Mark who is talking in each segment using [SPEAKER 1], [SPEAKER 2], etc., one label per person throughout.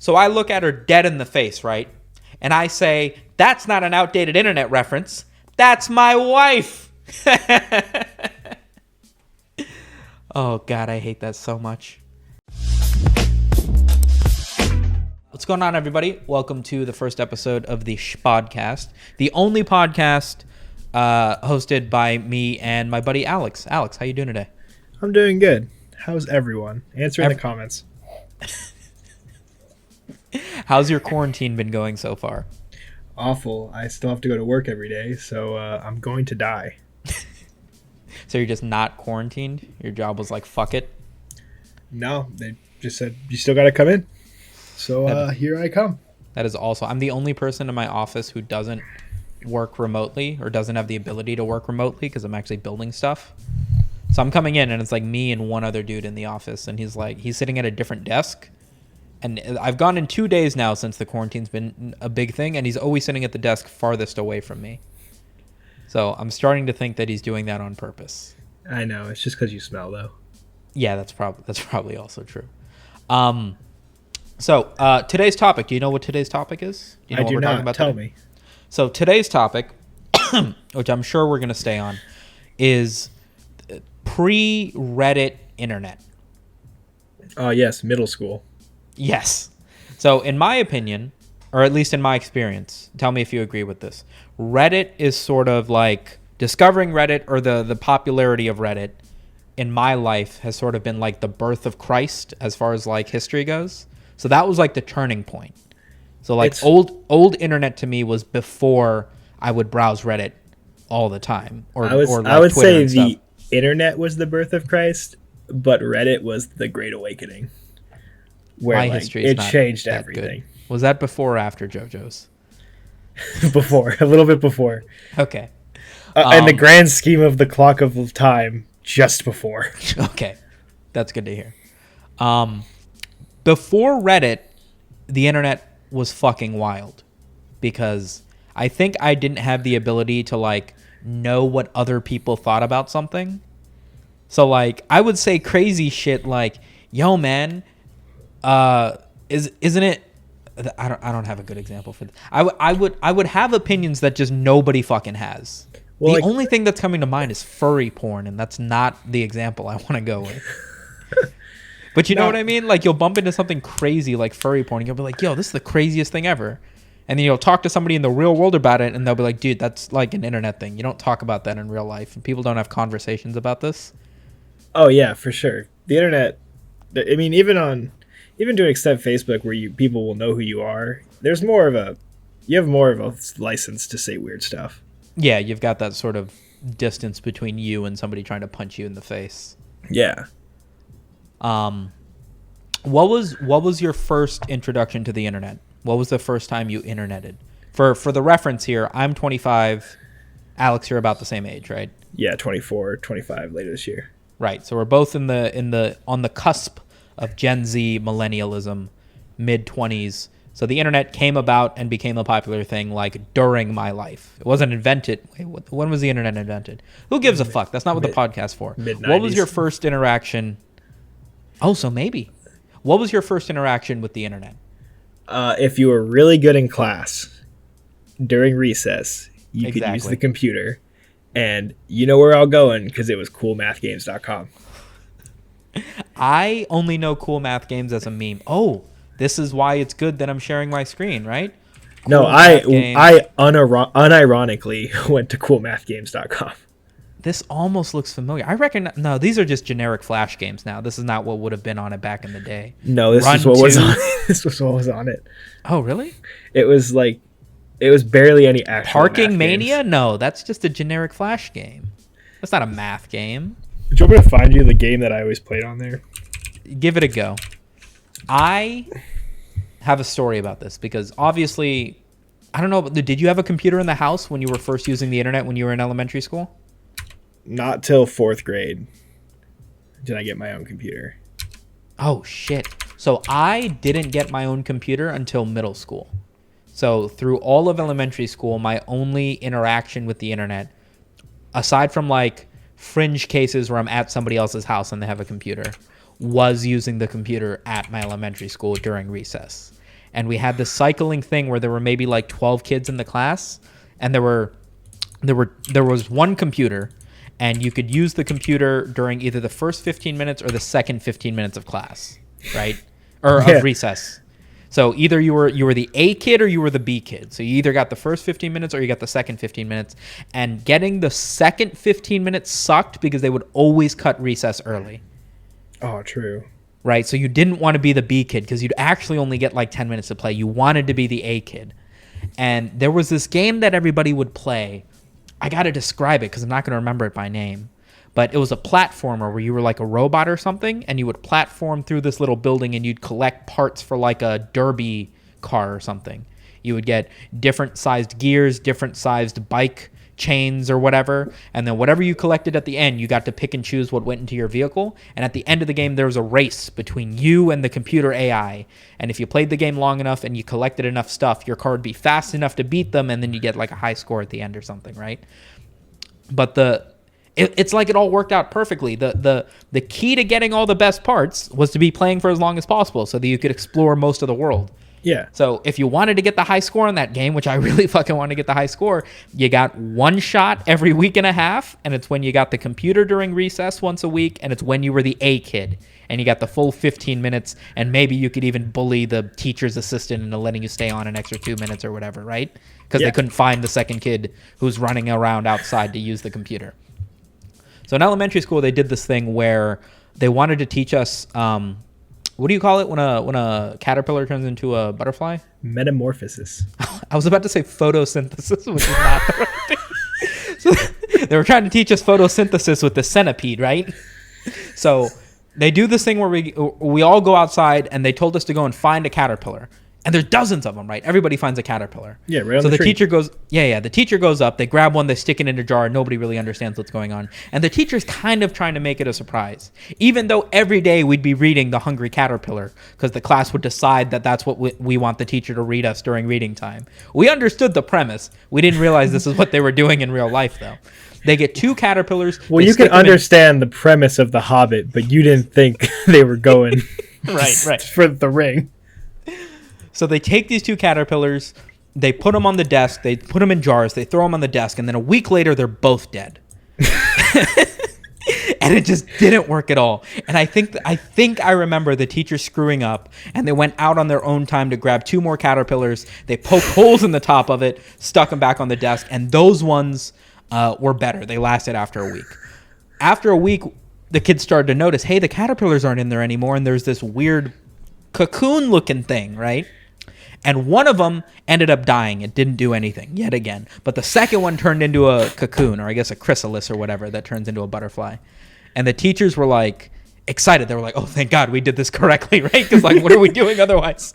[SPEAKER 1] So I look at her dead in the face, right? And I say, that's not an outdated internet reference. That's my wife. Oh, God, I hate that so much. What's going on, everybody? Welcome to the first episode of the Shpodcast, the only podcast hosted by me and my buddy Alex. Alex, how you doing today?
[SPEAKER 2] I'm doing good. How's everyone? Answer in the comments.
[SPEAKER 1] How's your quarantine been going so far?
[SPEAKER 2] Awful. I still have to go to work every day, so I'm going to die.
[SPEAKER 1] So you're just not quarantined? Your job was like, fuck it?
[SPEAKER 2] No, they just said, you still got to come in. So here I come.
[SPEAKER 1] That is also... I'm the only person in my office who doesn't work remotely or doesn't have the ability to work remotely because I'm actually building stuff. So I'm coming in and it's like me and one other dude in the office, and he's sitting at a different desk. And I've gone in 2 days now since the quarantine's been a big thing, and he's always sitting at the desk farthest away from me. So I'm starting to think that he's doing that on purpose.
[SPEAKER 2] I know. It's just because you smell, though.
[SPEAKER 1] Yeah, that's probably also true. So today's topic. Do you know what today's topic is? Do you know
[SPEAKER 2] I
[SPEAKER 1] what
[SPEAKER 2] do
[SPEAKER 1] we're
[SPEAKER 2] not.
[SPEAKER 1] talking about
[SPEAKER 2] Tell
[SPEAKER 1] today?
[SPEAKER 2] me.
[SPEAKER 1] So today's topic, which I'm sure we're going to stay on, is pre-Reddit internet.
[SPEAKER 2] Oh, yes. Middle school.
[SPEAKER 1] Yes. So in my opinion, or at least in my experience, tell me if you agree with this. Reddit is sort of like discovering Reddit, or the popularity of Reddit in my life has sort of been like the birth of Christ as far as like history goes. So that was like the turning point. So like old internet to me was before I would browse Reddit all the time.
[SPEAKER 2] I would say the internet was the birth of Christ, but Reddit was the Great Awakening. Where
[SPEAKER 1] my history is
[SPEAKER 2] it
[SPEAKER 1] not
[SPEAKER 2] changed
[SPEAKER 1] that
[SPEAKER 2] everything.
[SPEAKER 1] Good. Was that before or after JoJo's?
[SPEAKER 2] Before, a little bit before.
[SPEAKER 1] Okay.
[SPEAKER 2] In the grand scheme of the clock of time, just before.
[SPEAKER 1] Okay. That's good to hear. Before Reddit, the internet was fucking wild because I think I didn't have the ability to like know what other people thought about something. So like I would say crazy shit like, yo man, isn't it? I don't have a good example for this. I would have opinions that just nobody fucking has. Well, the only thing that's coming to mind is furry porn, and that's not the example I want to go with. But you know what I mean? Like you'll bump into something crazy like furry porn, and you'll be like, yo, this is the craziest thing ever. And then you'll talk to somebody in the real world about it, and they'll be like, dude, that's like an internet thing. You don't talk about that in real life, and people don't have conversations about this.
[SPEAKER 2] Oh yeah, for sure. The internet. I mean, even to an extent, Facebook, where people will know who you are. You have more of a license to say weird stuff.
[SPEAKER 1] Yeah, you've got that sort of distance between you and somebody trying to punch you in the face.
[SPEAKER 2] Yeah.
[SPEAKER 1] What was your first introduction to the internet? What was the first time you interneted? For the reference here, I'm 25. Alex, you're about the same age, right?
[SPEAKER 2] Yeah, 24, 25 later this year.
[SPEAKER 1] Right. So we're both on the cusp of Gen Z millennialism, mid-20s. So the internet came about and became a popular thing like during my life. It wasn't invented. Wait, when was the internet invented? Who gives a fuck? That's not what the podcast's for.
[SPEAKER 2] Mid-90s.
[SPEAKER 1] What was your first interaction? Oh, so maybe. What was your first interaction with the internet?
[SPEAKER 2] If you were really good in class during recess, you could use the computer. And you know where I'm going because it was coolmathgames.com.
[SPEAKER 1] I only know Cool Math Games as a meme. Oh, this is why it's good that I'm sharing my screen, right?
[SPEAKER 2] No, I unironically went to coolmathgames.com.
[SPEAKER 1] This almost looks familiar. I reckon. No, these are just generic Flash games now. This is not what would have been on it back in the day.
[SPEAKER 2] No, this is what was on it. This was what was on it.
[SPEAKER 1] Oh, really?
[SPEAKER 2] It was barely any actual
[SPEAKER 1] Parking
[SPEAKER 2] math
[SPEAKER 1] Mania?
[SPEAKER 2] games.
[SPEAKER 1] No, that's just a generic Flash game. That's not a math game.
[SPEAKER 2] Do you want me to find you the game that I always played on there?
[SPEAKER 1] Give it a go. I have a story about this because obviously, I don't know, did you have a computer in the house when you were first using the internet when you were in elementary school?
[SPEAKER 2] Not till 4th grade did I get my own computer.
[SPEAKER 1] Oh, shit. So I didn't get my own computer until middle school. So through all of elementary school, my only interaction with the internet, aside from like fringe cases where I'm at somebody else's house and they have a computer, was using the computer at my elementary school during recess. and we had this cycling thing where there were maybe like 12 kids in the class, and there was one computer, and you could use the computer during either the first 15 minutes or the second 15 minutes of class, right? Or of recess. So either you were the A kid or you were the B kid. So you either got the first 15 minutes or you got the second 15 minutes. And getting the second 15 minutes sucked because they would always cut recess early.
[SPEAKER 2] Oh, true.
[SPEAKER 1] Right? So you didn't want to be the B kid because you'd actually only get like 10 minutes to play. You wanted to be the A kid. And there was this game that everybody would play. I got to describe it because I'm not going to remember it by name. But it was a platformer where you were like a robot or something, and you would platform through this little building, and you'd collect parts for like a derby car or something. You would get different sized gears, different sized bike chains or whatever, and then whatever you collected at the end, you got to pick and choose what went into your vehicle. And at the end of the game, there was a race between you and the computer AI. And if you played the game long enough and you collected enough stuff, your car would be fast enough to beat them, and then you get like a high score at the end or something, right? But it's like it all worked out perfectly. The key to getting all the best parts was to be playing for as long as possible so that you could explore most of the world.
[SPEAKER 2] Yeah.
[SPEAKER 1] So if you wanted to get the high score on that game, which I really fucking want to get the high score, you got one shot every week and a half, and it's when you got the computer during recess once a week, and it's when you were the A kid, and you got the full 15 minutes, and maybe you could even bully the teacher's assistant into letting you stay on an extra 2 minutes or whatever, right? Because they couldn't find the second kid who's running around outside to use the computer. So in elementary school, they did this thing where they wanted to teach us... what do you call it when a caterpillar turns into a butterfly?
[SPEAKER 2] Metamorphosis.
[SPEAKER 1] I was about to say photosynthesis, which is not the right thing. So they were trying to teach us photosynthesis with the centipede, right? So they do this thing where we all go outside, and they told us to go and find a caterpillar. And there's dozens of them, right? Everybody finds a caterpillar.
[SPEAKER 2] Yeah, right on
[SPEAKER 1] so
[SPEAKER 2] the
[SPEAKER 1] the
[SPEAKER 2] tree.
[SPEAKER 1] teacher goes, the teacher goes up, they grab one, they stick it in a jar, nobody really understands what's going on. And the teacher's kind of trying to make it a surprise. Even though every day we'd be reading The Hungry Caterpillar, because the class would decide that that's what we want the teacher to read us during reading time. We understood the premise. We didn't realize this is what they were doing in real life, though. They get two caterpillars.
[SPEAKER 2] Well, you can understand the premise of The Hobbit, but you didn't think they were going
[SPEAKER 1] right
[SPEAKER 2] for the ring.
[SPEAKER 1] So they take these two caterpillars, they put them on the desk, they put them in jars, they throw them on the desk, and then a week later, they're both dead. And it just didn't work at all. And I think I remember the teacher screwing up, and they went out on their own time to grab two more caterpillars. They poked holes in the top of it, stuck them back on the desk, and those ones were better. They lasted after a week. After a week, the kids started to notice, hey, the caterpillars aren't in there anymore, and there's this weird cocoon-looking thing, right? And one of them ended up dying. It didn't do anything yet again. But the second one turned into a cocoon, or I guess a chrysalis or whatever, that turns into a butterfly. And the teachers were like excited. They were like, oh, thank God we did this correctly, right? Because like, what are we doing otherwise?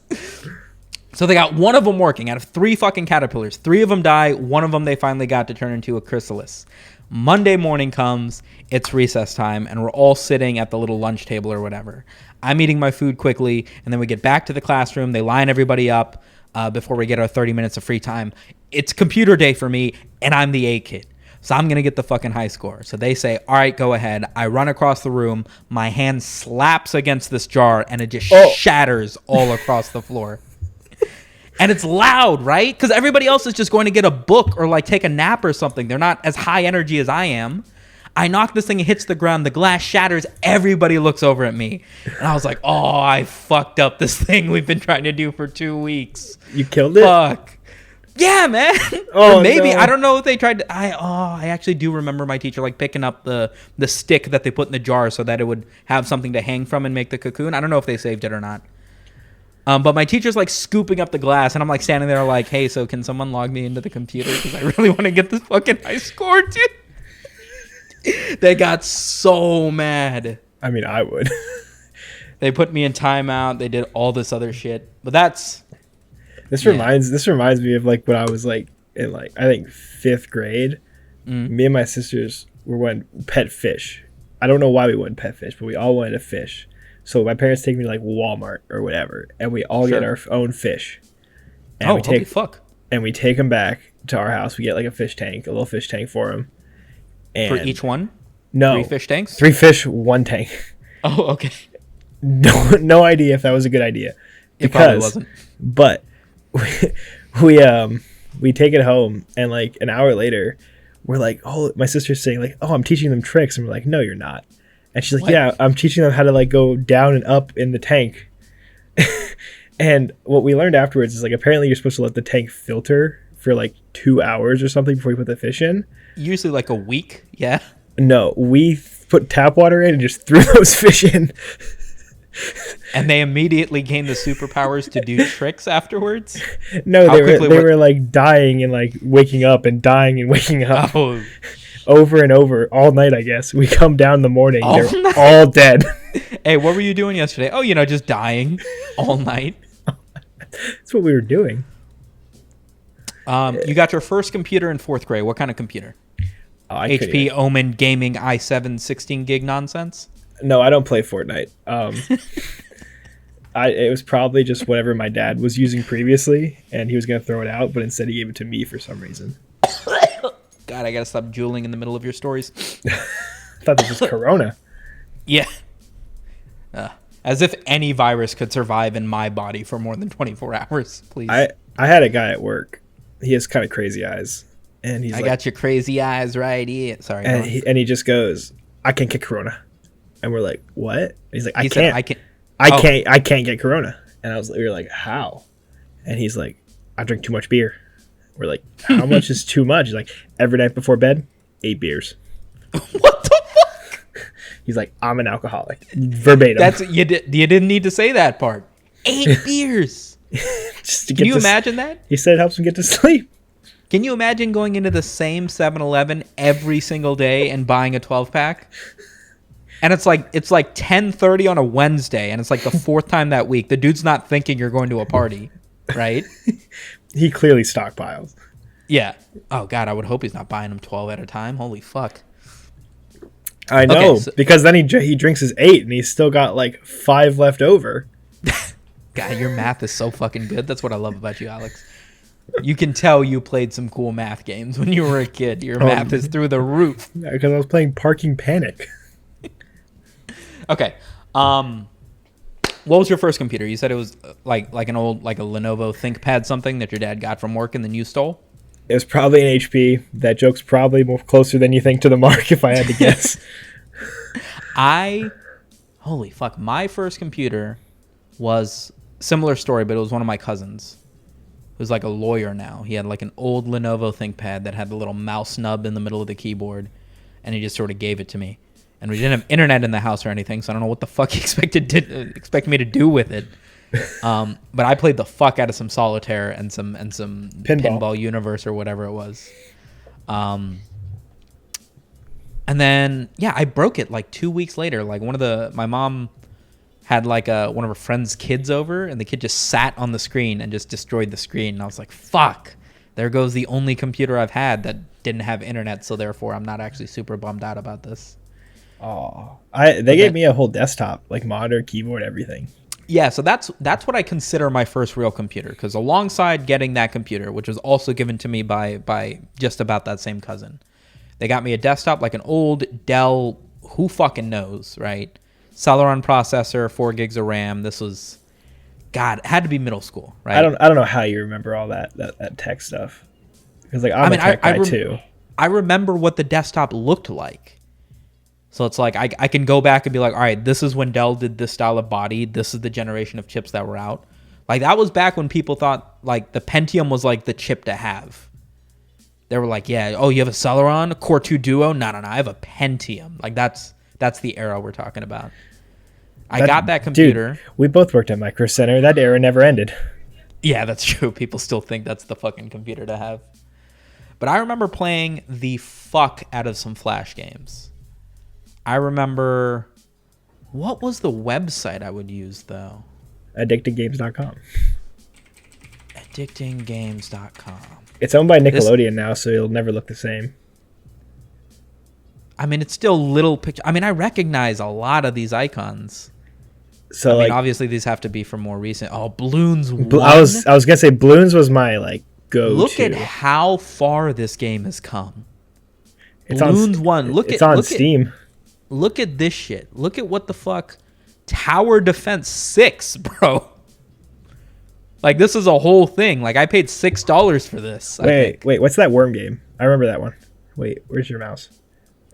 [SPEAKER 1] So they got one of them working out of 3 fucking caterpillars. 3 of them die. One of them they finally got to turn into a chrysalis. Monday morning comes, it's recess time, and we're all sitting at the little lunch table or whatever. I'm eating my food quickly, and then we get back to the classroom. They line everybody up before we get our 30 minutes of free time. It's computer day for me, and I'm the A kid. So I'm going to get the fucking high score. So they say, all right, go ahead. I run across the room. My hand slaps against this jar, and it just shatters all across the floor. And it's loud, right? Because everybody else is just going to get a book or like take a nap or something. They're not as high energy as I am. I knock this thing, it hits the ground, the glass shatters, everybody looks over at me. And I was like, oh, I fucked up this thing we've been trying to do for 2 weeks.
[SPEAKER 2] You killed it?
[SPEAKER 1] Fuck. Yeah, man.
[SPEAKER 2] Oh,
[SPEAKER 1] or maybe,
[SPEAKER 2] no.
[SPEAKER 1] I don't know if they tried to, I actually do remember my teacher like picking up the stick that they put in the jar so that it would have something to hang from and make the cocoon. I don't know if they saved it or not. But my teacher's like scooping up the glass, and I'm like standing there like, hey, so can someone log me into the computer? Because I really want to get this fucking high score, dude. They got so mad.
[SPEAKER 2] I mean, I would.
[SPEAKER 1] They put me in timeout. They did all this other shit. But that's...
[SPEAKER 2] This reminds me of like when I was like in like, I think 5th grade. Me and my sisters went pet fish. I don't know why we went pet fish, but we all wanted to fish. So my parents take me to like Walmart or whatever, and we all get our own fish. And
[SPEAKER 1] fuck.
[SPEAKER 2] And we take them back to our house. We get like a little fish tank for them. And
[SPEAKER 1] for each one?
[SPEAKER 2] No.
[SPEAKER 1] 3 fish tanks?
[SPEAKER 2] 3 fish, 1 tank.
[SPEAKER 1] Oh, okay.
[SPEAKER 2] No idea if that was a good idea.
[SPEAKER 1] It probably wasn't.
[SPEAKER 2] But we take it home, and like an hour later, we're like, oh, my sister's saying like, oh, I'm teaching them tricks, and we're like, no, you're not. And she's like, what? Yeah, I'm teaching them how to like go down and up in the tank. And what we learned afterwards is like apparently you're supposed to let the tank filter for like 2 hours or something before you put the fish in.
[SPEAKER 1] Usually like a week, yeah.
[SPEAKER 2] No, we put tap water in and just threw those fish in.
[SPEAKER 1] And they immediately gained the superpowers to do tricks afterwards?
[SPEAKER 2] No, they were like dying and like waking up and dying and waking up. Oh. Over and over all night, I guess. We come down in the morning, they're all dead.
[SPEAKER 1] Hey, what were you doing yesterday? Oh, just dying all night.
[SPEAKER 2] That's what we were doing.
[SPEAKER 1] You got your first computer in 4th grade. What kind of computer? HP Omen Gaming i7 16 gig nonsense?
[SPEAKER 2] No, I don't play Fortnite. It was probably just whatever my dad was using previously, and he was going to throw it out, but instead he gave it to me for some reason.
[SPEAKER 1] God, I got to stop drooling in the middle of your stories.
[SPEAKER 2] I thought this was Corona.
[SPEAKER 1] Yeah. As if any virus could survive in my body for more than 24 hours, please.
[SPEAKER 2] I had a guy at work. He has kind of crazy eyes. And he's
[SPEAKER 1] got your crazy eyes right here. Sorry.
[SPEAKER 2] And he just goes, I can't get Corona. And we're like, what? And he's like, I can't get Corona. And we were like, how? And he's like, I drink too much beer. We're like, how much is too much? He's like, every night before bed, 8 beers.
[SPEAKER 1] What the fuck?
[SPEAKER 2] He's like, I'm an alcoholic. Verbatim.
[SPEAKER 1] You didn't need to say that part. 8 beers. Can you imagine that?
[SPEAKER 2] He said it helps him get to sleep.
[SPEAKER 1] Can you imagine going into the same 7-Eleven every single day and buying a 12-pack? And it's like 10:30 on a Wednesday, and it's like the 4th time that week. The dude's not thinking you're going to a party, right?
[SPEAKER 2] He clearly stockpiles.
[SPEAKER 1] Yeah. Oh, God, I would hope he's not buying them 12 at a time. Holy fuck.
[SPEAKER 2] I know, because then he drinks his 8, and he's still got like 5 left over.
[SPEAKER 1] God, your math is so fucking good. That's what I love about you, Alex. You can tell you played some cool math games when you were a kid. Your math is through the roof.
[SPEAKER 2] Yeah, because I was playing Parking Panic.
[SPEAKER 1] Okay. What was your first computer? You said it was like an old, like a Lenovo ThinkPad something that your dad got from work and then you stole?
[SPEAKER 2] It was probably an HP. That joke's probably more closer than you think to the mark if I had to guess.
[SPEAKER 1] Holy fuck. My first computer was similar story, but it was one of my cousins. It was like a lawyer now. He had like an old Lenovo ThinkPad that had the little mouse nub in the middle of the keyboard, and he just sort of gave it to me. And we didn't have internet in the house or anything, so I don't know what the fuck he expected me to do with it. But I played the fuck out of some solitaire and some Pinball Universe or whatever it was. And then I broke it like 2 weeks later. Like my mom had like one of her friend's kids over, and the kid just sat on the screen and just destroyed the screen. And I was like, fuck, there goes the only computer I've had that didn't have internet, so therefore I'm not actually super bummed out about this.
[SPEAKER 2] Oh, they gave me a whole desktop, like monitor, keyboard, everything.
[SPEAKER 1] Yeah, so that's what I consider my first real computer, because alongside getting that computer, which was also given to me by just about that same cousin, they got me a desktop, like an old Dell, who fucking knows, right? Celeron processor, 4 gigs of RAM. This was, God, it had to be middle school, right?
[SPEAKER 2] I don't know how you remember all that tech stuff, because like I'm a tech guy too.
[SPEAKER 1] I remember what the desktop looked like. So it's like I can go back and be like, all right, this is when Dell did this style of body. This is the generation of chips that were out. Like that was back when people thought like the Pentium was like the chip to have. They were like, yeah, oh, you have a Celeron, a Core 2 Duo? No, I have a Pentium. Like that's the era we're talking about. I got that computer.
[SPEAKER 2] Dude, we both worked at Micro Center. That era never ended.
[SPEAKER 1] Yeah, that's true. People still think that's the fucking computer to have. But I remember playing the fuck out of some Flash games. I remember, what was the website I would use, though?
[SPEAKER 2] AddictingGames.com.
[SPEAKER 1] AddictingGames.com.
[SPEAKER 2] It's owned by Nickelodeon now, so it'll never look the same.
[SPEAKER 1] I mean, it's still little picture. I mean, I recognize a lot of these icons.
[SPEAKER 2] So,
[SPEAKER 1] I mean, obviously, these have to be from more recent. Oh, Bloons 1.
[SPEAKER 2] I was going to say, Bloons was my, like, go-to.
[SPEAKER 1] Look at how far this game has come. Bloons 1.
[SPEAKER 2] It's on Steam.
[SPEAKER 1] Look at this shit. Look at what the fuck. Tower Defense 6, bro. Like, this is a whole thing. Like, I paid $6 for this.
[SPEAKER 2] Wait, what's that worm game? I remember that one. Wait, where's your mouse?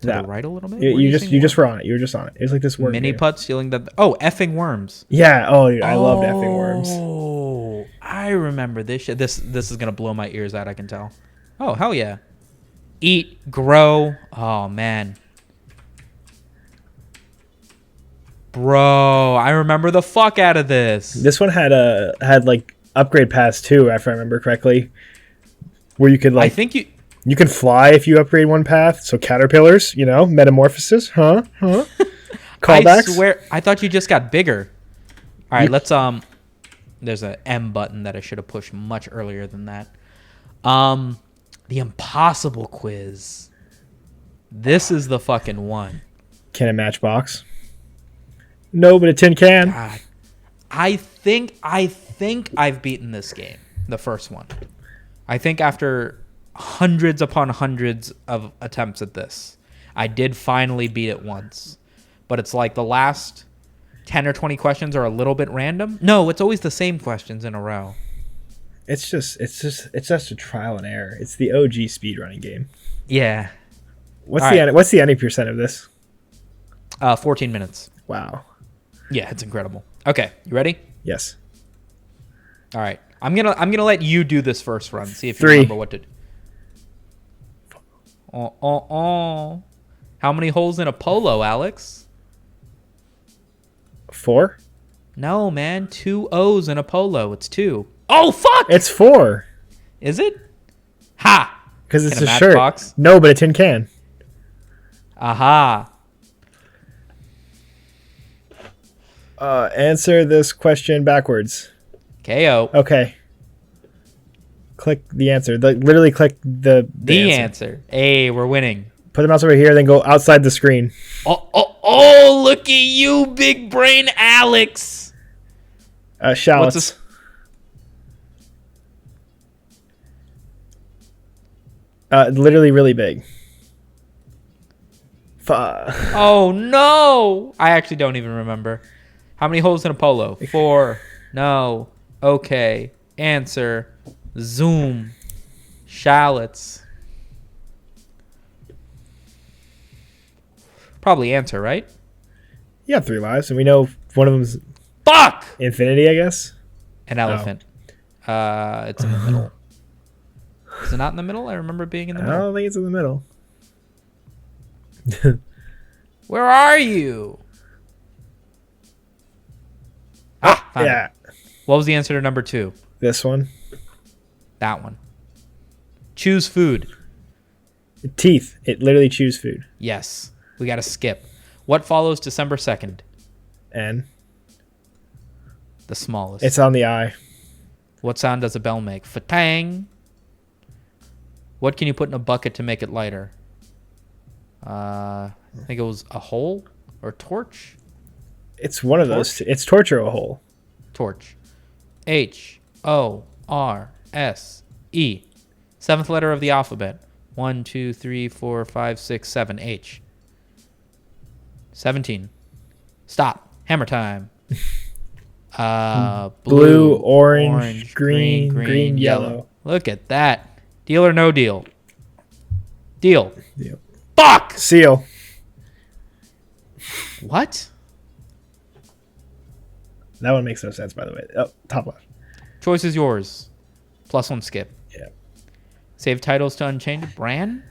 [SPEAKER 1] To the right a little bit?
[SPEAKER 2] You just were on it. You were just on it. It was like this worm
[SPEAKER 1] mini
[SPEAKER 2] game.
[SPEAKER 1] putt stealing the... Oh, effing worms.
[SPEAKER 2] Yeah. Oh, dude, I loved effing worms.
[SPEAKER 1] Oh, I remember this shit. This is going to blow my ears out, I can tell. Oh, hell yeah. Eat, grow. Oh, man. Bro, I remember the fuck out of this.
[SPEAKER 2] This one had like upgrade pass too, if I remember correctly, where you could like.
[SPEAKER 1] I think
[SPEAKER 2] you can fly if you upgrade one path. So caterpillars, metamorphosis, huh? Callbacks.
[SPEAKER 1] I swear, I thought you just got bigger. All right, let's There's an M button that I should have pushed much earlier than that. The impossible quiz. This is the fucking one.
[SPEAKER 2] Can a matchbox? No, but a tin can.
[SPEAKER 1] God. I think I've beaten this game, the first one. I think after hundreds upon hundreds of attempts at this, I did finally beat it once. But it's like the last 10 or 20 questions are a little bit random. No, it's always the same questions in a row.
[SPEAKER 2] It's just a trial and error. It's the OG speedrunning game.
[SPEAKER 1] Yeah.
[SPEAKER 2] What's the ending percent of this?
[SPEAKER 1] 14 minutes.
[SPEAKER 2] Wow.
[SPEAKER 1] Yeah, it's incredible. Okay, you ready?
[SPEAKER 2] Yes.
[SPEAKER 1] All right. I'm gonna let you do this first run. See if you
[SPEAKER 2] 3.
[SPEAKER 1] remember what to do. How many holes in a polo, Alex?
[SPEAKER 2] 4?
[SPEAKER 1] No, man. 2 O's in a polo. It's 2. Oh, fuck!
[SPEAKER 2] It's 4.
[SPEAKER 1] Is it? Ha!
[SPEAKER 2] Because it's a shirt.
[SPEAKER 1] Matchbox?
[SPEAKER 2] No, but a tin can.
[SPEAKER 1] Aha.
[SPEAKER 2] Answer this question backwards.
[SPEAKER 1] KO.
[SPEAKER 2] Okay. Click the answer. Literally click the
[SPEAKER 1] answer. Hey, we're winning.
[SPEAKER 2] Put the mouse over here, then go outside the screen.
[SPEAKER 1] Oh, look at you, big brain Alex.
[SPEAKER 2] Shallots. Literally really big.
[SPEAKER 1] Oh, no. I actually don't even remember. How many holes in a polo? 4. No. Okay. Answer. Zoom. Shallots. Probably answer, right?
[SPEAKER 2] You have 3 lives, and we know one of them's
[SPEAKER 1] Fuck!
[SPEAKER 2] infinity, I guess.
[SPEAKER 1] An elephant. It's in the middle. Is it not in the middle? I remember being in the middle.
[SPEAKER 2] I don't think it's in the middle.
[SPEAKER 1] Where are you?
[SPEAKER 2] Yeah.
[SPEAKER 1] What was the answer to number 2?
[SPEAKER 2] This one.
[SPEAKER 1] That one. Choose food.
[SPEAKER 2] Teeth. It literally choose food.
[SPEAKER 1] Yes. We got to skip. What follows December 2nd?
[SPEAKER 2] N.
[SPEAKER 1] The smallest.
[SPEAKER 2] It's on the eye.
[SPEAKER 1] What sound does a bell make? Fatang. What can you put in a bucket to make it lighter? I think it was a hole or torch.
[SPEAKER 2] It's one of those. It's torch or a hole.
[SPEAKER 1] Torch. H-O-R-S-E. 7th letter of the alphabet. 1, 2, 3, 4, 5, 6, 7. H. 17. Stop. Hammer time.
[SPEAKER 2] Blue, orange, green, yellow.
[SPEAKER 1] Look at that. Deal or no deal? Deal.
[SPEAKER 2] Deal.
[SPEAKER 1] Fuck!
[SPEAKER 2] Seal.
[SPEAKER 1] What?
[SPEAKER 2] That one makes no sense, by the way. Oh, top left.
[SPEAKER 1] Choice is yours. +1 skip.
[SPEAKER 2] Yeah.
[SPEAKER 1] Save titles to Unchained. Bran?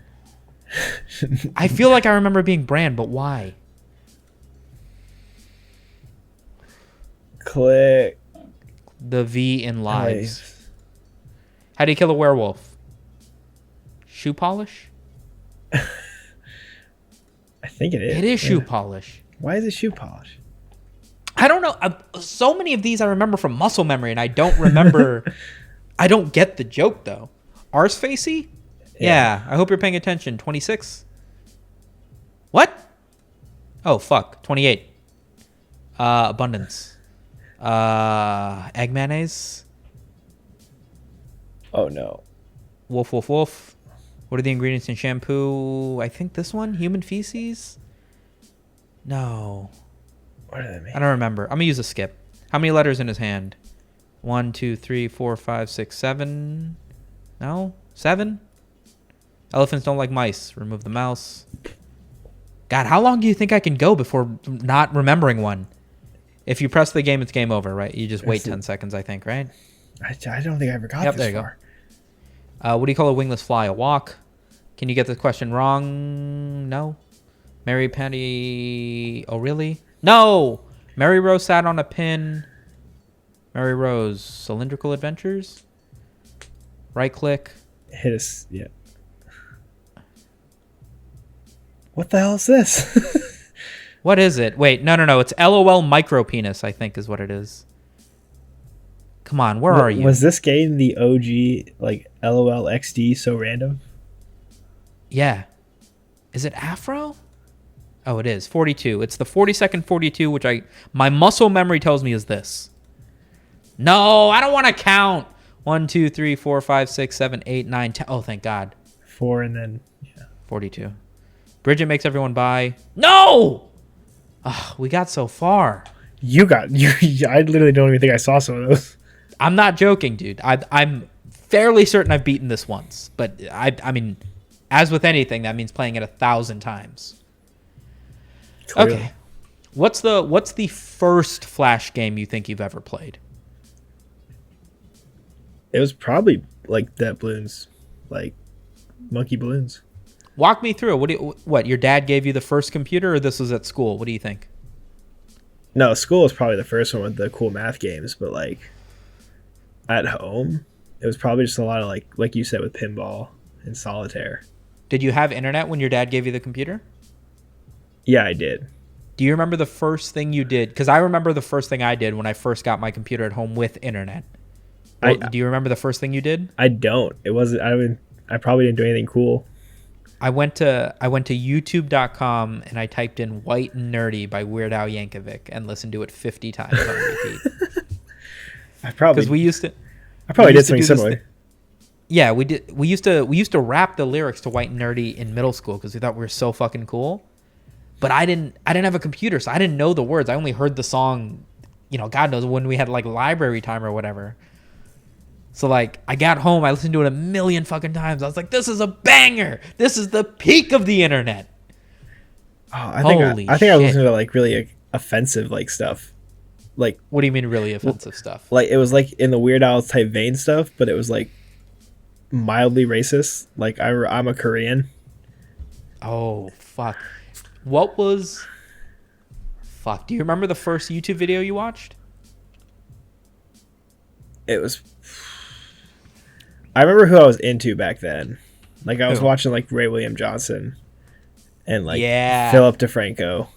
[SPEAKER 1] I feel like I remember being Bran, but why?
[SPEAKER 2] Click.
[SPEAKER 1] The V in lives. How do you kill a werewolf? Shoe polish?
[SPEAKER 2] I think it is.
[SPEAKER 1] It is shoe polish.
[SPEAKER 2] Why is it shoe polish?
[SPEAKER 1] I don't know. So many of these I remember from muscle memory, and I don't remember. I don't get the joke, though. Ars Facey? Yeah. I hope you're paying attention. 26. What? Oh, fuck. 28. Abundance. Egg mayonnaise.
[SPEAKER 2] Oh, no.
[SPEAKER 1] Wolf, wolf, wolf. What are the ingredients in shampoo? I think this one? Human feces? No.
[SPEAKER 2] What do they mean?
[SPEAKER 1] I don't remember. I'm going to use a skip. How many letters in his hand? 1, 2, 3, 4, 5, 6, 7. No? 7? Elephants don't like mice. Remove the mouse. God, how long do you think I can go before not remembering one? If you press the game, it's game over, right? You just wait 10 seconds, I think, right?
[SPEAKER 2] I don't think I ever got this far.
[SPEAKER 1] Go. What do you call a wingless fly? A walk? Can you get the question wrong? No. Mary Patty... Oh, really? No! Mary Rose sat on a pin. Mary Rose. Cylindrical Adventures? Right click.
[SPEAKER 2] Hit us. Yeah. What the hell is this?
[SPEAKER 1] What is it? Wait, no. It's LOL micro penis, I think is what it is. Come on, where are you?
[SPEAKER 2] Was this game the OG, like, LOL XD so random?
[SPEAKER 1] Yeah. Is it Afro? Oh, it is. 42. It's the 40-second 42, which my muscle memory tells me is this. No, I don't want to count. 1, 2, 3, 4, 5, 6, 7, 8, 9, 10. Oh, thank God.
[SPEAKER 2] 4 and then, yeah.
[SPEAKER 1] 42. Bridget makes everyone buy. No! Oh, we got so far.
[SPEAKER 2] I literally don't even think I saw some of those.
[SPEAKER 1] I'm not joking, dude. I'm fairly certain I've beaten this once. But, I mean, as with anything, that means playing it 1,000 times. Clearly. Okay. What's the first Flash game you think you've ever played?
[SPEAKER 2] It was probably like that balloons, like monkey balloons.
[SPEAKER 1] Walk me through. What your dad gave you the first computer, or this was at school? What do you think?
[SPEAKER 2] No, school was probably the first one with the cool math games, but like at home, it was probably just a lot of like you said with pinball and solitaire.
[SPEAKER 1] Did you have internet when your dad gave you the computer?
[SPEAKER 2] Yeah, I did.
[SPEAKER 1] Do you remember the first thing you did? Because I remember the first thing I did when I first got my computer at home with internet. Well, do you remember the first thing you did?
[SPEAKER 2] I don't. It wasn't. I probably didn't do anything cool.
[SPEAKER 1] I went to YouTube.com and I typed in "White and Nerdy" by Weird Al Yankovic and listened to it 50 times on repeat.
[SPEAKER 2] I probably did something similar.
[SPEAKER 1] Yeah, we did. We used to rap the lyrics to "White and Nerdy" in middle school because we thought we were so fucking cool. But I didn't have a computer, so I didn't know the words. I only heard the song, God knows when we had like library time or whatever. So like I got home, I listened to it a million fucking times. I was like, this is a banger. This is the peak of the internet.
[SPEAKER 2] Oh, I think I was listening to like really offensive like stuff. Like,
[SPEAKER 1] what do you mean really offensive stuff?
[SPEAKER 2] Like it was like in the Weird Al type vein stuff, but it was like mildly racist. Like I'm a Korean.
[SPEAKER 1] Oh fuck. Fuck, do you remember the first YouTube video you watched?
[SPEAKER 2] I remember who I was into back then. Like I was watching like Ray William Johnson and like Philip DeFranco.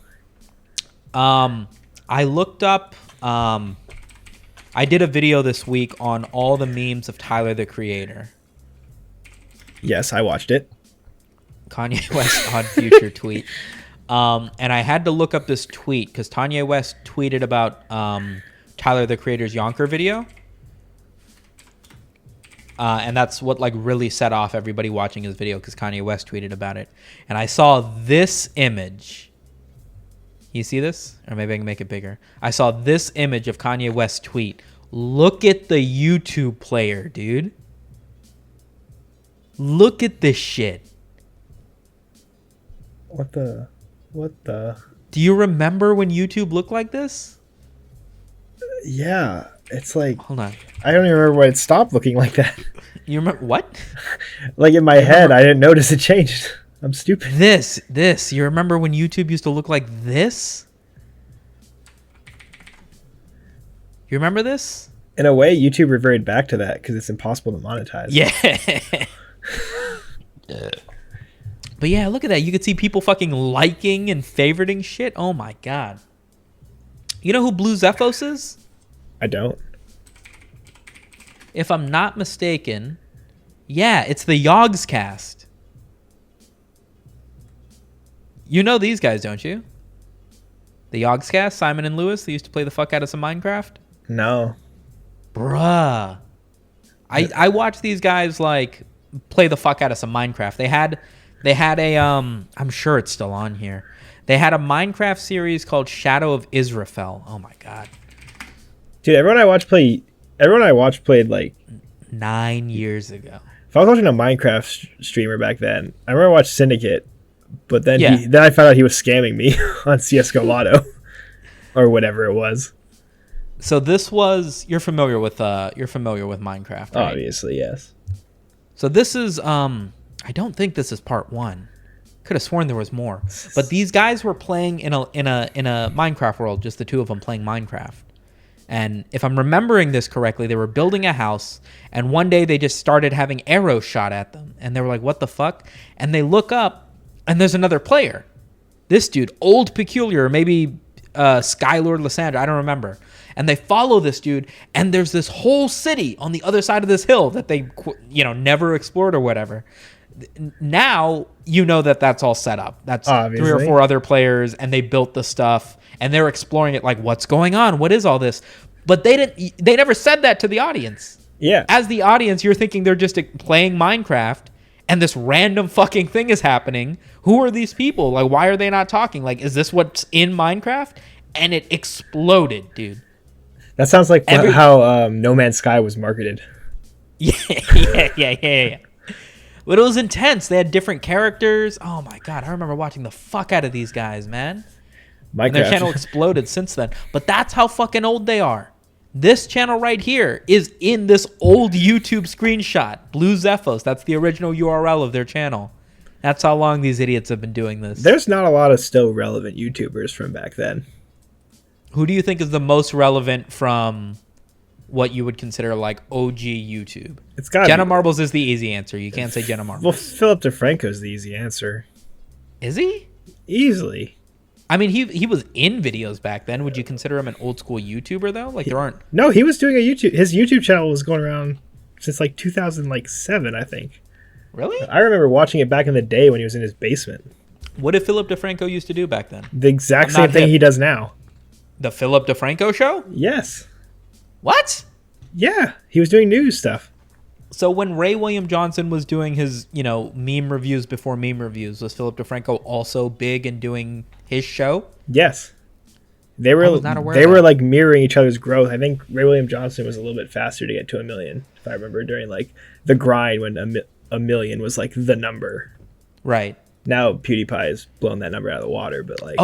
[SPEAKER 1] I looked up I did a video this week on all the memes of Tyler the Creator.
[SPEAKER 2] Yes, I watched it.
[SPEAKER 1] Kanye West on future tweet. And I had to look up this tweet because Kanye West tweeted about Tyler the Creator's Yonker video. And that's what like really set off everybody watching his video because Kanye West tweeted about it. And I saw this image. You see this? Or maybe I can make it bigger. I saw this image of Kanye West's tweet. Look at the YouTube player, dude. Look at this shit.
[SPEAKER 2] What the?
[SPEAKER 1] Do you remember when YouTube looked like this?
[SPEAKER 2] Yeah. It's like...
[SPEAKER 1] Hold on.
[SPEAKER 2] I don't even remember when it stopped looking like that.
[SPEAKER 1] You remember... What?
[SPEAKER 2] Like in my head, I didn't notice it changed. I'm stupid.
[SPEAKER 1] This. You remember when YouTube used to look like this? You remember this?
[SPEAKER 2] In a way, YouTube reverted back to that because it's impossible to monetize.
[SPEAKER 1] Yeah. But yeah, look at that. You could see people fucking liking and favoriting shit. Oh my God. You know who Blue Zephos is?
[SPEAKER 2] I don't.
[SPEAKER 1] If I'm not mistaken, yeah, it's the Yogscast. You know these guys, don't you? The Yogscast, Simon and Lewis, they used to play the fuck out of some Minecraft?
[SPEAKER 2] No.
[SPEAKER 1] Bruh. I watched these guys like play the fuck out of some Minecraft. They had a I'm sure it's still on here. They had a Minecraft series called Shadow of Israfel. Oh my God.
[SPEAKER 2] Dude, everyone I watch play everyone I watched played like
[SPEAKER 1] 9 years ago.
[SPEAKER 2] If I was watching a Minecraft streamer back then, I remember I watched Syndicate, but then
[SPEAKER 1] Yeah.
[SPEAKER 2] then I found out he was scamming me on CS:GO Lotto or whatever it was.
[SPEAKER 1] So this was you're familiar with Minecraft, right?
[SPEAKER 2] Obviously, yes.
[SPEAKER 1] So this is I don't think this is part 1. Could have sworn there was more. But these guys were playing in a Minecraft world, just the two of them playing Minecraft. And if I'm remembering this correctly, they were building a house, and one day they just started having arrows shot at them, and they were like, "What the fuck?" And they look up, and there's another player. This dude, Old Peculiar, maybe Skylord Lysandra, I don't remember. And they follow this dude, and there's this whole city on the other side of this hill that they, never explored or whatever. Now you know that that's all set up. That's
[SPEAKER 2] obviously
[SPEAKER 1] 3 or 4 other players, and they built the stuff, and they're exploring it like, what's going on? What is all this? But they never said that to the audience.
[SPEAKER 2] Yeah.
[SPEAKER 1] As the audience, you're thinking they're just playing Minecraft, and this random fucking thing is happening. Who are these people? Like, why are they not talking? Like, is this what's in Minecraft? And it exploded, dude.
[SPEAKER 2] That sounds like how No Man's Sky was marketed.
[SPEAKER 1] Yeah. But it was intense. They had different characters. Oh my god, I remember watching the fuck out of these guys, man. And their channel exploded since then. But that's how fucking old they are. This channel right here is in this old YouTube screenshot. Blue Zephos. That's the original URL of their channel. That's how long these idiots have been doing this.
[SPEAKER 2] There's not a lot of still relevant YouTubers from back then.
[SPEAKER 1] Who do you think is the most relevant from what you would consider like OG YouTube?
[SPEAKER 2] It's got
[SPEAKER 1] Jenna Marbles is the easy answer. You can't say Jenna Marbles.
[SPEAKER 2] Well, Philip DeFranco's the easy answer.
[SPEAKER 1] Is he?
[SPEAKER 2] Easily.
[SPEAKER 1] I mean, he was in videos back then. Would you consider him an old school YouTuber though? Like there aren't.
[SPEAKER 2] No, he was doing his YouTube channel was going around since like 2007, I think.
[SPEAKER 1] Really?
[SPEAKER 2] I remember watching it back in the day when he was in his basement.
[SPEAKER 1] What did Philip DeFranco used to do back then?
[SPEAKER 2] The exact same thing he does now.
[SPEAKER 1] The Philip DeFranco show?
[SPEAKER 2] Yes.
[SPEAKER 1] What?
[SPEAKER 2] Yeah, he was doing news stuff.
[SPEAKER 1] So when Ray William Johnson was doing his, meme reviews before meme reviews, was Philip DeFranco also big in doing his show?
[SPEAKER 2] Yes. They were like mirroring each other's growth. I think Ray William Johnson was a little bit faster to get to 1 million, if I remember, during like the grind when a million was like the number.
[SPEAKER 1] Right.
[SPEAKER 2] Now PewDiePie has blown that number out of the water, but like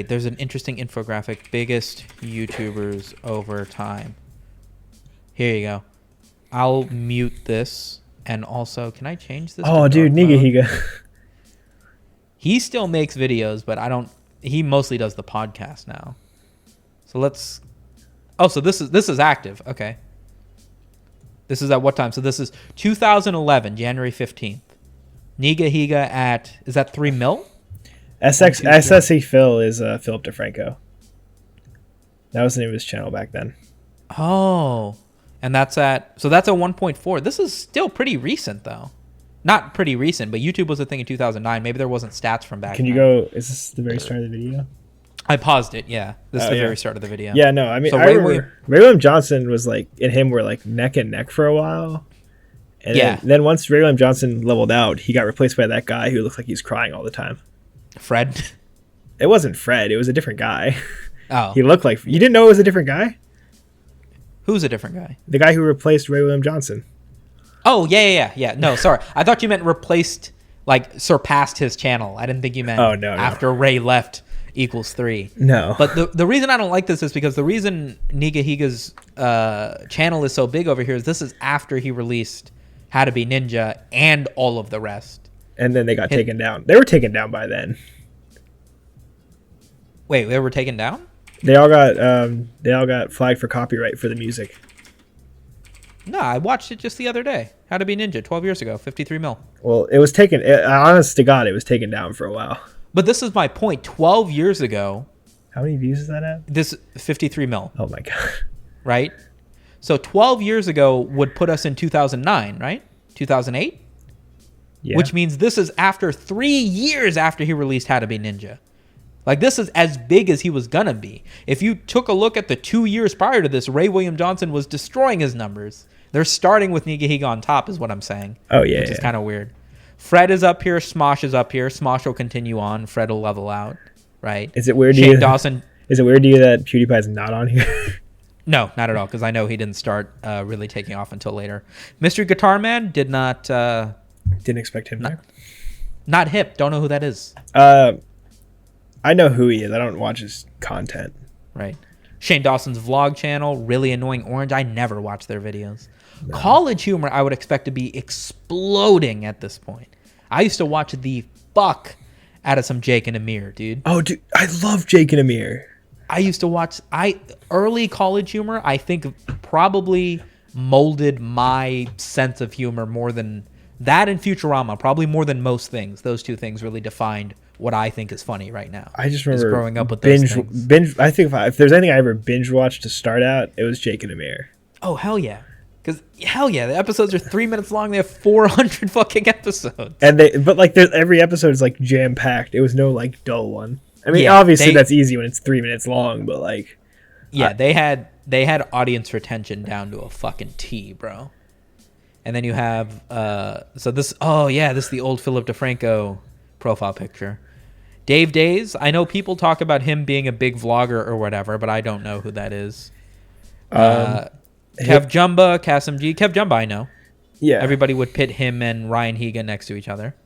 [SPEAKER 1] there's an interesting infographic. Biggest YouTubers over time. Here you go. I'll mute this, and also, can I change this?
[SPEAKER 2] Oh, dude, Nigahiga.
[SPEAKER 1] He still makes videos, but he mostly does the podcast now. So let's. Oh, so this is active. Okay. This is at what time? So this is 2011, January 15th. Nigahiga is that 3 mil?
[SPEAKER 2] SSE Phil is Philip DeFranco. That was the name of his channel back then.
[SPEAKER 1] Oh, and that's at 1.4. This is still pretty recent though. Not pretty recent, but YouTube was a thing in 2009. Maybe there wasn't stats from back then.
[SPEAKER 2] Can you go? Is this the very start of the video?
[SPEAKER 1] I paused it. Yeah, this is the very start of the video.
[SPEAKER 2] Yeah, no, I mean, so Ray William Johnson was like, and him were like neck and neck for a while. And then once Ray William Johnson leveled out, he got replaced by that guy who looked like he was crying all the time.
[SPEAKER 1] Fred?
[SPEAKER 2] It wasn't Fred. It was a different guy.
[SPEAKER 1] Oh.
[SPEAKER 2] He looked like... You didn't know it was a different guy?
[SPEAKER 1] Who's a different guy?
[SPEAKER 2] The guy who replaced Ray William Johnson.
[SPEAKER 1] Oh, yeah. No, sorry. I thought you meant replaced, like, surpassed his channel. I didn't think you meant after Ray left equals 3.
[SPEAKER 2] No.
[SPEAKER 1] But the reason I don't like this is because the reason Nigahiga's channel is so big over here is this is after he released How to Be Ninja and all of the rest.
[SPEAKER 2] And then they got taken down. They were taken down by then.
[SPEAKER 1] Wait, they were taken down?
[SPEAKER 2] They all got flagged for copyright for the music.
[SPEAKER 1] No, I watched it just the other day. How to Be Ninja, 12 years ago, 53 mil.
[SPEAKER 2] Well, it was taken... honest to God, it was taken down for a while.
[SPEAKER 1] But this is my point. 12 years ago...
[SPEAKER 2] How many views is that at?
[SPEAKER 1] This 53 mil.
[SPEAKER 2] Oh, my God.
[SPEAKER 1] Right? So 12 years ago would put us in 2009, right? 2008? Yeah. Which means this is after 3 years after he released How to Be Ninja. Like, this is as big as he was going to be. If you took a look at the 2 years prior to this, Ray William Johnson was destroying his numbers. They're starting with Nigahiga on top is what I'm saying.
[SPEAKER 2] Oh, yeah.
[SPEAKER 1] Which is kind of weird. Fred is up here. Smosh is up here. Smosh will continue on. Fred will level out, right?
[SPEAKER 2] Is it weird to you that PewDiePie is not on here?
[SPEAKER 1] No, not at all, because I know he didn't start really taking off until later. Mystery Guitar Man did not...
[SPEAKER 2] Didn't expect him there.
[SPEAKER 1] Not hip. Don't know who that is.
[SPEAKER 2] I know who he is. I don't watch his content.
[SPEAKER 1] Right. Shane Dawson's vlog channel, Really Annoying Orange. I never watch their videos. No. College Humor, I would expect to be exploding at this point. I used to watch the fuck out of some Jake and Amir, dude.
[SPEAKER 2] Oh, dude, I love Jake and Amir.
[SPEAKER 1] I used to watch early College Humor. I think probably molded my sense of humor more than that and Futurama. Probably more than most things. Those two things really defined what I think is funny right now.
[SPEAKER 2] I just remember
[SPEAKER 1] growing up with those things.
[SPEAKER 2] Binge. I think if there's anything I ever binge watched to start out, it was Jake and Amir.
[SPEAKER 1] Oh hell yeah! Because hell yeah, the episodes are 3 minutes long. They have 400 fucking episodes.
[SPEAKER 2] But like, every episode is like jam packed. It was no like dull one. I mean, obviously that's easy when it's 3 minutes long, but like,
[SPEAKER 1] yeah, they had audience retention down to a fucking T, bro. And then you have this is the old Philip DeFranco profile picture. Dave Days, I know people talk about him being a big vlogger or whatever, but I don't know who that is. Kev Jumba, Kasim G. Kev Jumba, I know. Yeah. Everybody would pit him and Ryan Higa next to each other.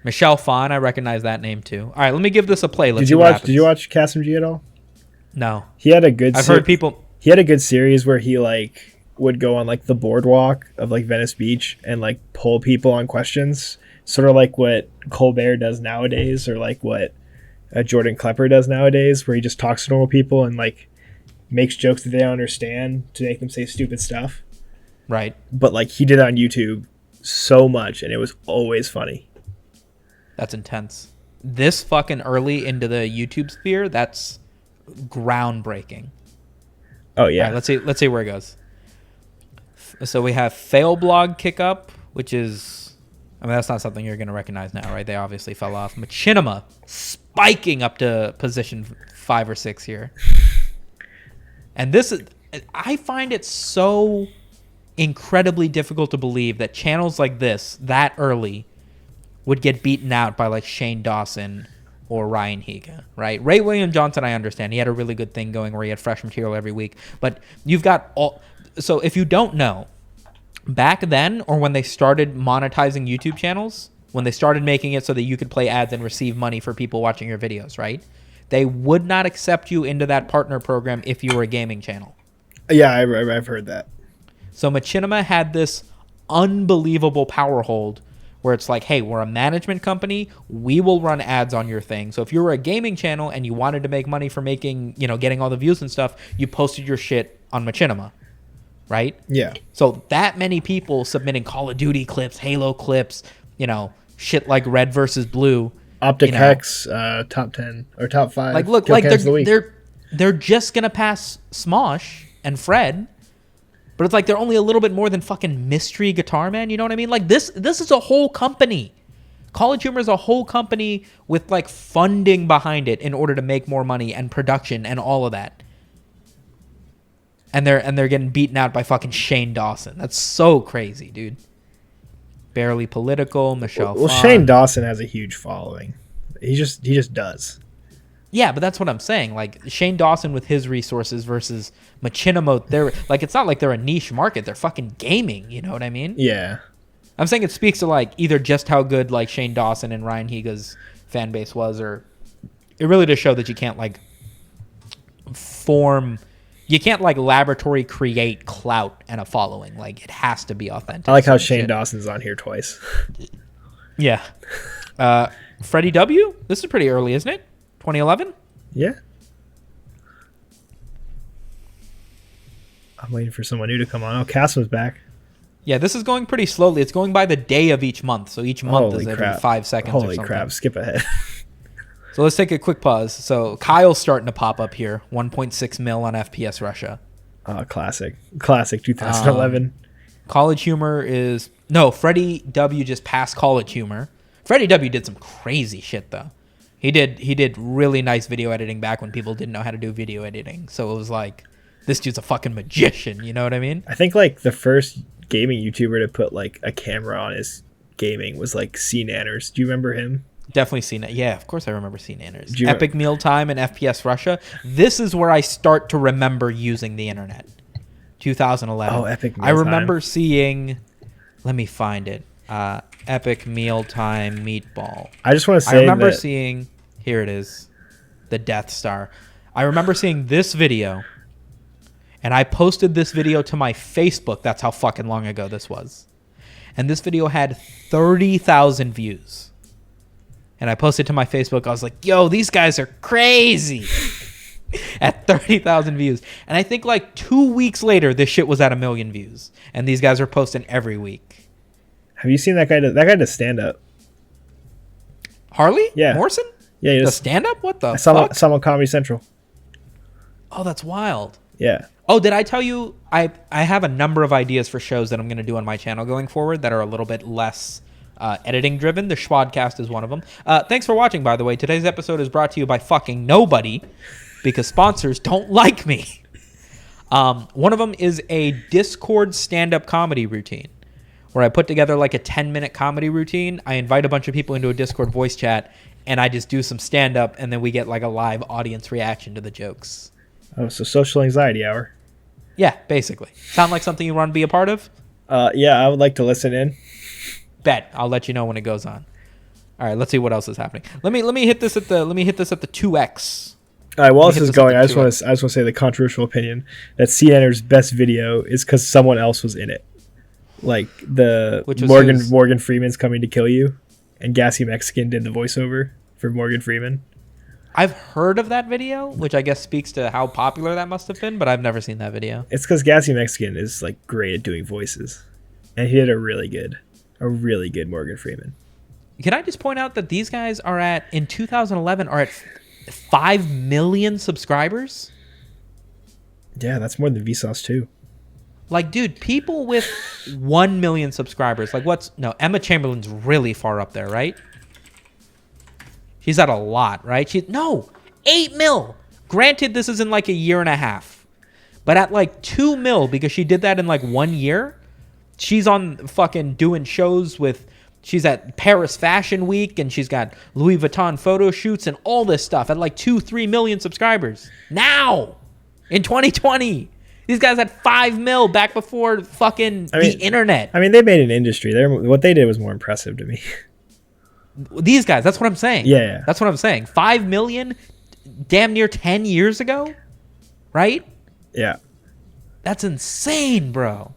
[SPEAKER 1] Michelle Phan, I recognize that name too. All right, let me give this a play. Did
[SPEAKER 2] you watch Kasim G at all?
[SPEAKER 1] No.
[SPEAKER 2] He had a good
[SPEAKER 1] I've heard people.
[SPEAKER 2] He had a good series where he like would go on like the boardwalk of like Venice Beach and like poll people on questions. Sort of like what Colbert does nowadays, or like what Jordan Klepper does nowadays, where he just talks to normal people and like makes jokes that they don't understand to make them say stupid stuff.
[SPEAKER 1] Right.
[SPEAKER 2] But like he did it on YouTube so much, and it was always funny.
[SPEAKER 1] That's intense. This fucking early into the YouTube sphere, that's groundbreaking.
[SPEAKER 2] Oh yeah.
[SPEAKER 1] All right, let's see where it goes. So we have Fail Blog Kick Up, which is, I mean, that's not something you're going to recognize now, right? They obviously fell off. Machinima spiking up to position 5 or 6 here. And this is, I find it so incredibly difficult to believe that channels like this, that early, would get beaten out by like Shane Dawson or Ryan Higa, right? Ray William Johnson, I understand. He had a really good thing going where he had fresh material every week. But you've got all... So if you don't know, back then, or when they started monetizing YouTube channels, when they started making it so that you could play ads and receive money for people watching your videos, right? They would not accept you into that partner program if you were a gaming channel.
[SPEAKER 2] Yeah, I've heard that.
[SPEAKER 1] So Machinima had this unbelievable power hold where it's like, hey, we're a management company. We will run ads on your thing. So if you were a gaming channel and you wanted to make money for making, getting all the views and stuff, you posted your shit on Machinima. Right?
[SPEAKER 2] Yeah.
[SPEAKER 1] So that many people submitting Call of Duty clips, Halo clips, shit like Red versus Blue.
[SPEAKER 2] Optic Hex, top 10 or top 5.
[SPEAKER 1] Like, look, like they're just gonna pass Smosh and Fred, but it's like they're only a little bit more than fucking Mystery Guitar Man. You know what I mean? Like this is a whole company. College Humor is a whole company with like funding behind it in order to make more money and production and all of that. And they're getting beaten out by fucking Shane Dawson. That's so crazy, dude. Barely Political, Michelle Phan.
[SPEAKER 2] Shane Dawson has a huge following. He just does.
[SPEAKER 1] Yeah, but that's what I'm saying. Like Shane Dawson with his resources versus Machinima, they're like, it's not like they're a niche market. They're fucking gaming. You know what I mean?
[SPEAKER 2] Yeah.
[SPEAKER 1] I'm saying it speaks to like either just how good like Shane Dawson and Ryan Higa's fan base was, or it really does show that you can't like you can't like laboratory create clout and a following. Like it has to be authentic.
[SPEAKER 2] I like how Shane Dawson's on here twice.
[SPEAKER 1] Yeah. Freddie W. This is pretty early, isn't it? 2011?
[SPEAKER 2] Yeah. I'm waiting for someone new to come on. Oh, Cass was back.
[SPEAKER 1] Yeah, this is going pretty slowly. It's going by the day of each month. So each month is every 5 seconds or something.
[SPEAKER 2] Holy crap. Skip ahead.
[SPEAKER 1] So let's take a quick pause. So Kyle's starting to pop up here. 1.6 mil on FPS Russia.
[SPEAKER 2] Classic 2011.
[SPEAKER 1] College Humor is... No, Freddie W just passed College Humor. Freddie W did some crazy shit, though. He did really nice video editing back when people didn't know how to do video editing. So it was like, this dude's a fucking magician. You know what I mean?
[SPEAKER 2] I think like the first gaming YouTuber to put like a camera on his gaming was like C Nanners. Do you remember him?
[SPEAKER 1] Definitely seen it. Yeah, of course I remember seeing Inners. Epic Mealtime and FPS Russia. This is where I start to remember using the internet. 2011.
[SPEAKER 2] Oh, Epic Mealtime.
[SPEAKER 1] I remember seeing... Let me find it. Epic Mealtime Meatball.
[SPEAKER 2] I just want to say
[SPEAKER 1] I remember seeing... Here it is. The Death Star. I remember seeing this video, and I posted this video to my Facebook. That's how fucking long ago this was. And this video had 30,000 views. And I posted to my Facebook. I was like, yo, these guys are crazy. At 30,000 views. And I think like 2 weeks later, this shit was at 1 million views. And these guys are posting every week.
[SPEAKER 2] Have you seen that guy? That guy does stand up.
[SPEAKER 1] Harley?
[SPEAKER 2] Yeah.
[SPEAKER 1] Morrison?
[SPEAKER 2] Yeah, he
[SPEAKER 1] does
[SPEAKER 2] does
[SPEAKER 1] stand up? What the
[SPEAKER 2] fuck?
[SPEAKER 1] fuck?
[SPEAKER 2] Some on Comedy Central.
[SPEAKER 1] Oh, that's wild.
[SPEAKER 2] Yeah.
[SPEAKER 1] Oh, did I tell you I have a number of ideas for shows that I'm going to do on my channel going forward that are a little bit less editing driven. The Shpodcast is one of them. Thanks for watching, by the way. Today's episode is brought to you by fucking nobody because sponsors don't like me. One of them is a Discord stand-up comedy routine where I put together like a 10-minute comedy routine. I invite a bunch of people into a Discord voice chat and I just do some stand-up and then we get like a live audience reaction to the jokes.
[SPEAKER 2] Oh, so social anxiety hour.
[SPEAKER 1] Yeah, basically. Sound like something you want to be a part of?
[SPEAKER 2] Yeah, I would like to listen in.
[SPEAKER 1] Bet. I'll let you know when it goes on. All right, let's see what else is happening. Let me hit this at the 2x.
[SPEAKER 2] All right, while this is going, I just want to say the controversial opinion that CNNer's best video is because someone else was in it, like the Morgan Freeman's Coming to Kill You, and Gassy Mexican did the voiceover for Morgan Freeman.
[SPEAKER 1] I've heard of that video, which I guess speaks to how popular that must have been, but I've never seen that video.
[SPEAKER 2] It's because Gassy Mexican is like great at doing voices, and he did a really good Morgan Freeman.
[SPEAKER 1] Can I just point out that these guys are in 2011 are at 5 million subscribers?
[SPEAKER 2] Yeah, that's more than Vsauce too.
[SPEAKER 1] Like, dude, people with 1 million subscribers, like Emma Chamberlain's really far up there, right? She's at a lot, right? 8 mil. Granted, this is in like a year and a half. But at like 2 mil, because she did that in like 1 year, she's on fucking doing shows she's at Paris Fashion Week and she's got Louis Vuitton photo shoots and all this stuff at like 2-3 million subscribers. Now, in 2020, these guys had 5 mil back before the internet.
[SPEAKER 2] I mean, they made an industry. What they did was more impressive to me.
[SPEAKER 1] These guys, that's what I'm saying.
[SPEAKER 2] Yeah.
[SPEAKER 1] That's what I'm saying. 5 million damn near 10 years ago, right?
[SPEAKER 2] Yeah.
[SPEAKER 1] That's insane, bro. All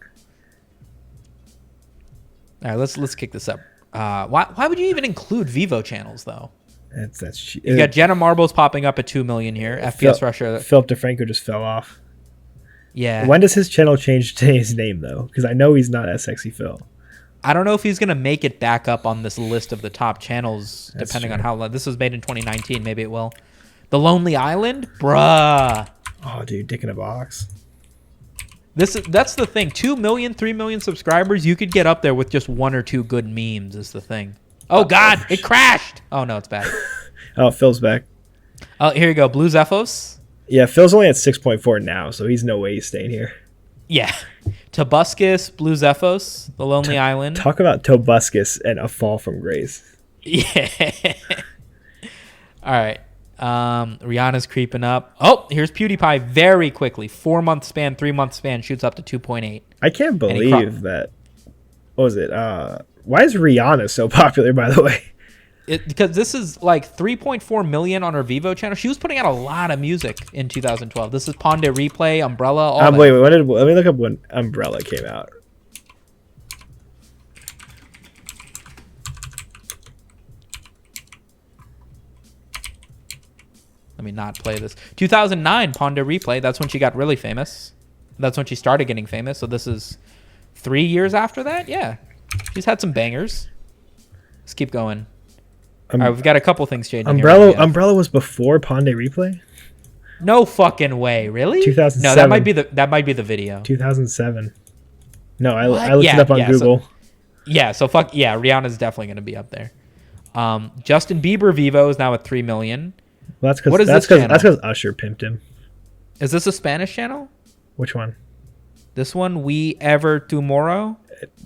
[SPEAKER 1] right, let's kick this up. Why would you even include Vivo channels, though?
[SPEAKER 2] That's
[SPEAKER 1] you got Jenna Marbles popping up at 2 million here. FPS Russia.
[SPEAKER 2] Philip DeFranco just fell off.
[SPEAKER 1] Yeah.
[SPEAKER 2] When does his channel change to his name, though? Because I know he's not as Sexy Phil.
[SPEAKER 1] I don't know if he's going to make it back up on this list of the top channels,
[SPEAKER 2] That's
[SPEAKER 1] depending
[SPEAKER 2] true.
[SPEAKER 1] on how long. This was made in 2019. Maybe it will. The Lonely Island? Bruh.
[SPEAKER 2] Oh, dude, dick in a box.
[SPEAKER 1] That's the thing. 2 million, 3 million subscribers, you could get up there with just 1 or 2 good memes is the thing. Oh, God, it crashed. Oh, no, it's back.
[SPEAKER 2] Oh, Phil's back.
[SPEAKER 1] Oh, here you go. Blue Zephos.
[SPEAKER 2] Yeah, Phil's only at 6.4 now, so he's no way he's staying here.
[SPEAKER 1] Yeah. Tobuscus, Blue Zephos, The Lonely Island.
[SPEAKER 2] Talk about Tobuscus and A Fall from Grace.
[SPEAKER 1] Yeah. All right. Rihanna's creeping up. Oh, here's PewDiePie very quickly. 4-month span, 3-month span, shoots up to 2.8.
[SPEAKER 2] I can't believe that. What was it? Why is Rihanna so popular, by the way?
[SPEAKER 1] Because this is like 3.4 million on her Vivo channel. She was putting out a lot of music in 2012. This is Ponde Replay, Umbrella, all that.
[SPEAKER 2] Wait, let me look up when Umbrella came out.
[SPEAKER 1] Let me not play this. 2009, Ponde Replay. That's when she got really famous. That's when she started getting famous. So this is 3 years after that? Yeah. She's had some bangers. Let's keep going. All right, we've got a couple things changing.
[SPEAKER 2] Umbrella was before Ponde Replay?
[SPEAKER 1] No fucking way. Really?
[SPEAKER 2] 2007.
[SPEAKER 1] No, that might be the video.
[SPEAKER 2] 2007. No, I looked it up on Google.
[SPEAKER 1] Rihanna's definitely going to be up there. Justin Bieber Vivo is now at 3 million.
[SPEAKER 2] Well, that's because Usher pimped him.
[SPEAKER 1] Is this a Spanish channel?
[SPEAKER 2] Which one?
[SPEAKER 1] This one, We Ever Tomorrow?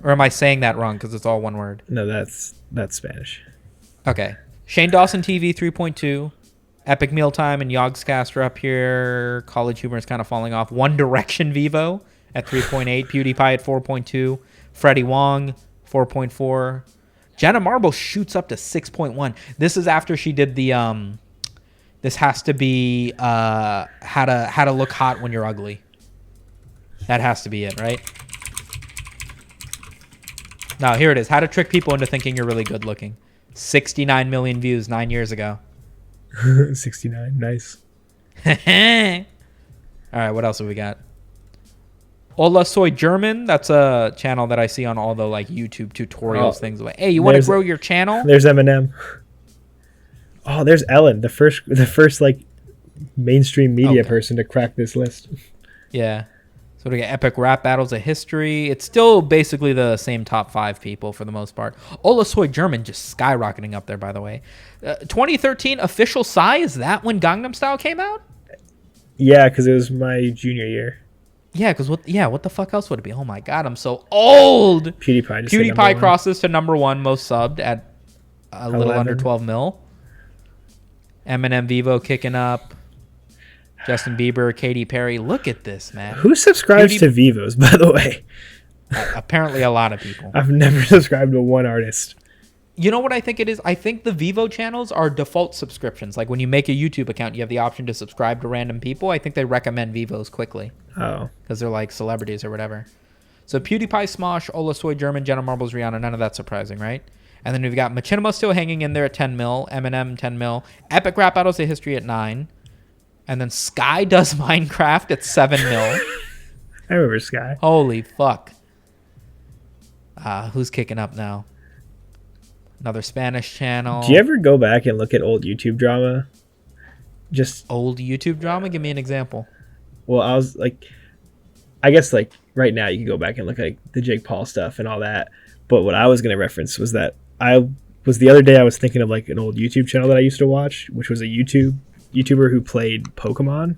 [SPEAKER 1] Or am I saying that wrong because it's all one word?
[SPEAKER 2] No, that's Spanish.
[SPEAKER 1] Okay. Shane Dawson TV 3.2. Epic Mealtime and Yogscast are up here. College Humor is kind of falling off. One Direction Vivo at 3.8. PewDiePie at 4.2. Freddie Wong 4.4. Jenna Marbles shoots up to 6.1. This is after she did the this has to be how to look hot when you're ugly. That has to be it, right? No, here it is. How to trick people into thinking you're really good looking. 69 million views 9 years ago.
[SPEAKER 2] 69, nice.
[SPEAKER 1] All right, what else have we got? Ola Soy German. That's a channel that I see on all the like YouTube tutorials things. Like, hey, you want to grow your channel?
[SPEAKER 2] There's Eminem. Oh, there's Ellen, the first like mainstream media person to crack this list.
[SPEAKER 1] Yeah. So we got Epic Rap Battles of History. It's still basically the same top 5 people for the most part. Ola Soy German just skyrocketing up there, by the way. 2013 Official Psy. Is that when Gangnam Style came out?
[SPEAKER 2] Yeah, because it was my junior year.
[SPEAKER 1] Yeah, because what the fuck else would it be? Oh my god, I'm so old. PewDiePie crosses to number 1 most subbed at a little under 12 mil. Eminem Vivo kicking up. Justin Bieber, Katy Perry. Look at this, man.
[SPEAKER 2] Who subscribes to Vivos, by the way?
[SPEAKER 1] Apparently a lot of people.
[SPEAKER 2] I've never subscribed to one artist.
[SPEAKER 1] You know what I think it is? I think the Vivo channels are default subscriptions. Like when you make a YouTube account, you have the option to subscribe to random people. I think they recommend Vivos quickly.
[SPEAKER 2] Oh.
[SPEAKER 1] Because they're like celebrities or whatever. So PewDiePie, Smosh, Ola Soy German, Jenna Marbles, Rihanna. None of that surprising, right? And then we've got Machinima still hanging in there at 10 mil. Eminem, 10 mil. Epic Rap Battles of History at 9. And then Sky Does Minecraft at 7 mil.
[SPEAKER 2] I remember Sky.
[SPEAKER 1] Holy fuck. Who's kicking up now? Another Spanish channel.
[SPEAKER 2] Do you ever go back and look at old YouTube drama? Just
[SPEAKER 1] old YouTube drama? Give me an example.
[SPEAKER 2] Well, I was like, I guess like right now you can go back and look at like, the Jake Paul stuff and all that. But what I was going to reference was that the other day I was thinking of like an old YouTube channel that I used to watch, which was a YouTuber who played Pokemon.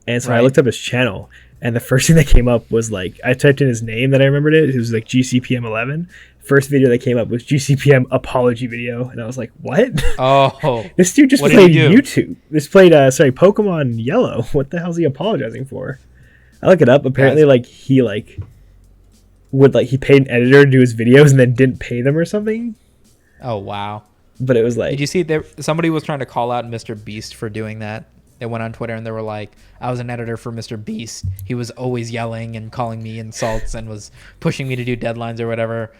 [SPEAKER 2] And so I looked up his channel, and the first thing that came up was like, I typed in his name that I remembered it. It was like GCPM11. First video that came up was GCPM apology video. And I was like, what?
[SPEAKER 1] Oh.
[SPEAKER 2] This dude just played YouTube. This played, Pokemon Yellow. What the hell is he apologizing for? I look it up. Apparently, he paid an editor to do his videos and then didn't pay them or something.
[SPEAKER 1] Oh, wow.
[SPEAKER 2] But it was like...
[SPEAKER 1] Did you see somebody was trying to call out Mr. Beast for doing that? They went on Twitter and they were like, I was an editor for Mr. Beast. He was always yelling and calling me insults and was pushing me to do deadlines or whatever.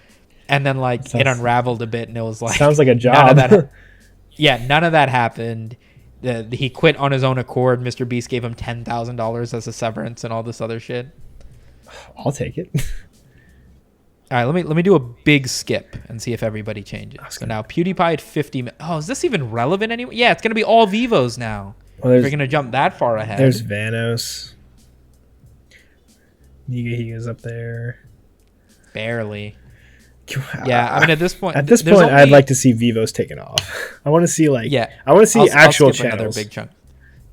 [SPEAKER 1] And then it unraveled a bit and it was like...
[SPEAKER 2] Sounds like a job.
[SPEAKER 1] None of that happened. He quit on his own accord. Mr. Beast gave him $10,000 as a severance and all this other shit.
[SPEAKER 2] I'll take it.
[SPEAKER 1] All right, let me do a big skip and see if everybody changes. So now PewDiePie at 50. Oh, is this even relevant anymore? Yeah, it's going to be all Vivos now. Well, if you're going to jump that far ahead.
[SPEAKER 2] There's Vanos. Nigahiga's up there.
[SPEAKER 1] Barely. Yeah, I mean at this point,
[SPEAKER 2] I'd like to see Vivos taken off. I want to see I want to see actual channels. Another big chunk.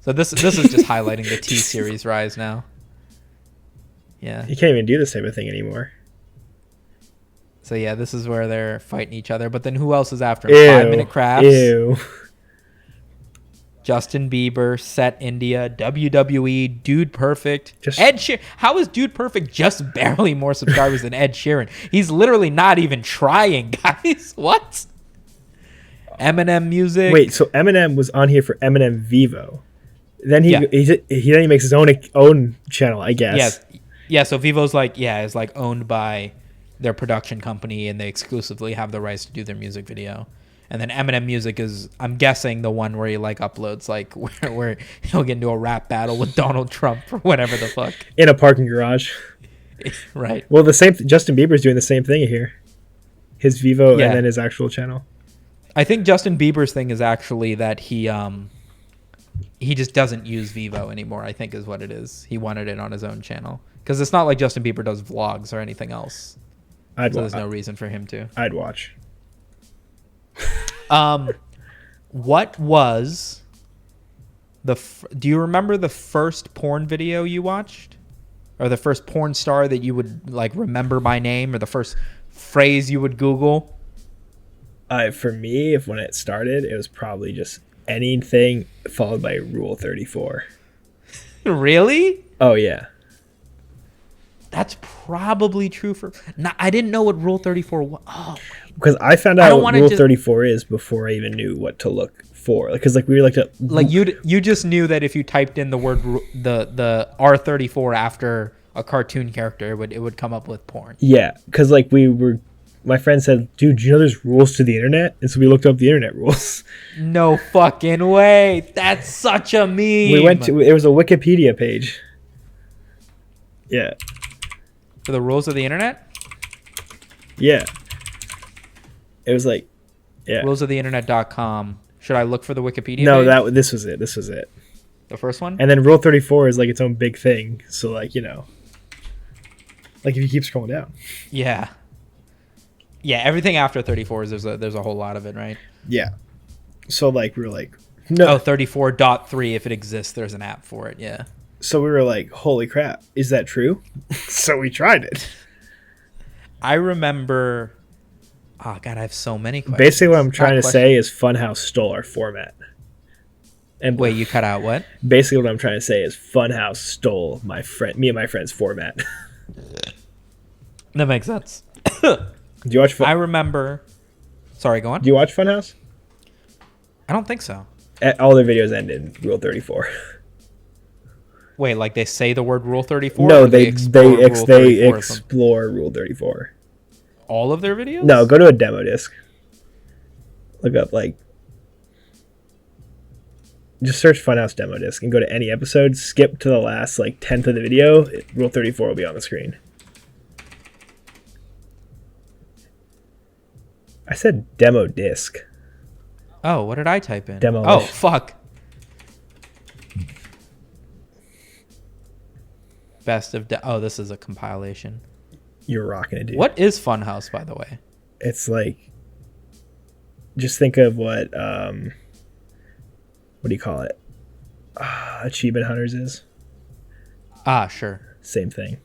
[SPEAKER 1] So this is just highlighting the T series rise now. Yeah,
[SPEAKER 2] you can't even do this type of thing anymore.
[SPEAKER 1] So yeah, this is where they're fighting each other. But then who else is after him? 5 Minute Crafts.
[SPEAKER 2] Ew.
[SPEAKER 1] Justin Bieber, Set India, WWE, Dude Perfect, Ed Sheeran. How is Dude Perfect just barely more subscribers than Ed Sheeran? He's literally not even trying, guys. What? Eminem Music.
[SPEAKER 2] Wait, so Eminem was on here for Eminem Vivo. Then he makes his own channel, I guess.
[SPEAKER 1] Yes. Yeah, so Vivo's is owned by their production company and they exclusively have the rights to do their music video. And then Eminem Music is, I'm guessing, the one where he uploads where he'll get into a rap battle with Donald Trump or whatever the fuck.
[SPEAKER 2] In a parking garage.
[SPEAKER 1] Right.
[SPEAKER 2] Well, Justin Bieber's doing the same thing here. His Vivo and then his actual channel.
[SPEAKER 1] I think Justin Bieber's thing is actually that he just doesn't use Vivo anymore, I think is what it is. He wanted it on his own channel. Because it's not like Justin Bieber does vlogs or anything else. There's no reason for him to.
[SPEAKER 2] I'd watch.
[SPEAKER 1] What was do you remember the first porn video you watched? Or the first porn star that you would remember by name, or the first phrase you would Google?
[SPEAKER 2] For me, if when it started, it was probably just anything followed by Rule 34.
[SPEAKER 1] Really?
[SPEAKER 2] Oh yeah.
[SPEAKER 1] That's probably true for. No, I didn't know what Rule 34 was. Oh,
[SPEAKER 2] because I found out what Rule 34 is before I even knew what to look for. Because like we looked at
[SPEAKER 1] you just knew that if you typed in the word the R34 after a cartoon character, it would come up with porn.
[SPEAKER 2] Yeah, because like my friend said, dude, do you know there's rules to the internet? And so we looked up the internet rules.
[SPEAKER 1] No fucking way. That's such a meme.
[SPEAKER 2] It was a Wikipedia page. Yeah.
[SPEAKER 1] For the rules of the internet?
[SPEAKER 2] Yeah. It was like, yeah.
[SPEAKER 1] Rulesoftheinternet.com. Should I look for the Wikipedia
[SPEAKER 2] page?
[SPEAKER 1] This
[SPEAKER 2] was it.
[SPEAKER 1] The first one?
[SPEAKER 2] And then Rule 34 is like its own big thing. So like, you know, like if you keep scrolling down.
[SPEAKER 1] Yeah. Yeah, everything after 34 is there's a whole lot of it, right?
[SPEAKER 2] Yeah. So like we were like, no.
[SPEAKER 1] Oh, 34.3, if it exists, there's an app for it, yeah.
[SPEAKER 2] So we were like, holy crap, is that true? So we tried it.
[SPEAKER 1] I remember, oh God, I have so many questions.
[SPEAKER 2] Basically what I'm trying to say is Funhouse stole our format. And
[SPEAKER 1] wait, you cut out what?
[SPEAKER 2] Basically what I'm trying to say is Funhouse stole me and my friend's format.
[SPEAKER 1] That makes sense.
[SPEAKER 2] Do you watch
[SPEAKER 1] I remember. Sorry, go on.
[SPEAKER 2] Do you watch Funhouse?
[SPEAKER 1] I don't think so.
[SPEAKER 2] All their videos end in Rule 34.
[SPEAKER 1] Wait, like they say the word Rule 34?
[SPEAKER 2] No, they explore Rule 34.
[SPEAKER 1] All of their videos?
[SPEAKER 2] No, go to a demo disc. Look up just search Funhouse demo disc and go to any episode. Skip to the last tenth of the video. Rule 34 will be on the screen. I said demo disc.
[SPEAKER 1] Oh, what did I type in?
[SPEAKER 2] Demolition.
[SPEAKER 1] Oh, fuck. Best of... this is a compilation.
[SPEAKER 2] You're rocking it, dude.
[SPEAKER 1] What is Funhouse, by the way?
[SPEAKER 2] It's just think of what do you call it? Achievement Hunters is.
[SPEAKER 1] Ah, sure.
[SPEAKER 2] Same thing.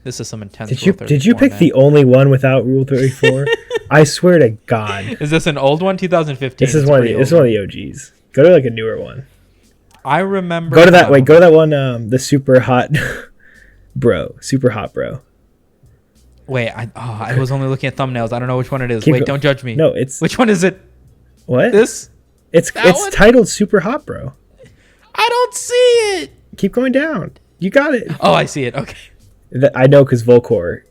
[SPEAKER 1] This is some intense.
[SPEAKER 2] Did you pick the only one without Rule 34? I swear to God.
[SPEAKER 1] Is this an old one? 2015.
[SPEAKER 2] This is one of the OGs. Go to a newer one.
[SPEAKER 1] I remember.
[SPEAKER 2] Go to that. Go to that one. The super hot bro. Super hot bro.
[SPEAKER 1] Wait, I was only looking at thumbnails. I don't know which one it is. Don't judge me.
[SPEAKER 2] No, it's
[SPEAKER 1] which one is it?
[SPEAKER 2] What?
[SPEAKER 1] This?
[SPEAKER 2] It's titled Super Hot Bro.
[SPEAKER 1] I don't see it.
[SPEAKER 2] Keep going down. You got it.
[SPEAKER 1] Oh, I see it. Okay.
[SPEAKER 2] I know because Volcor.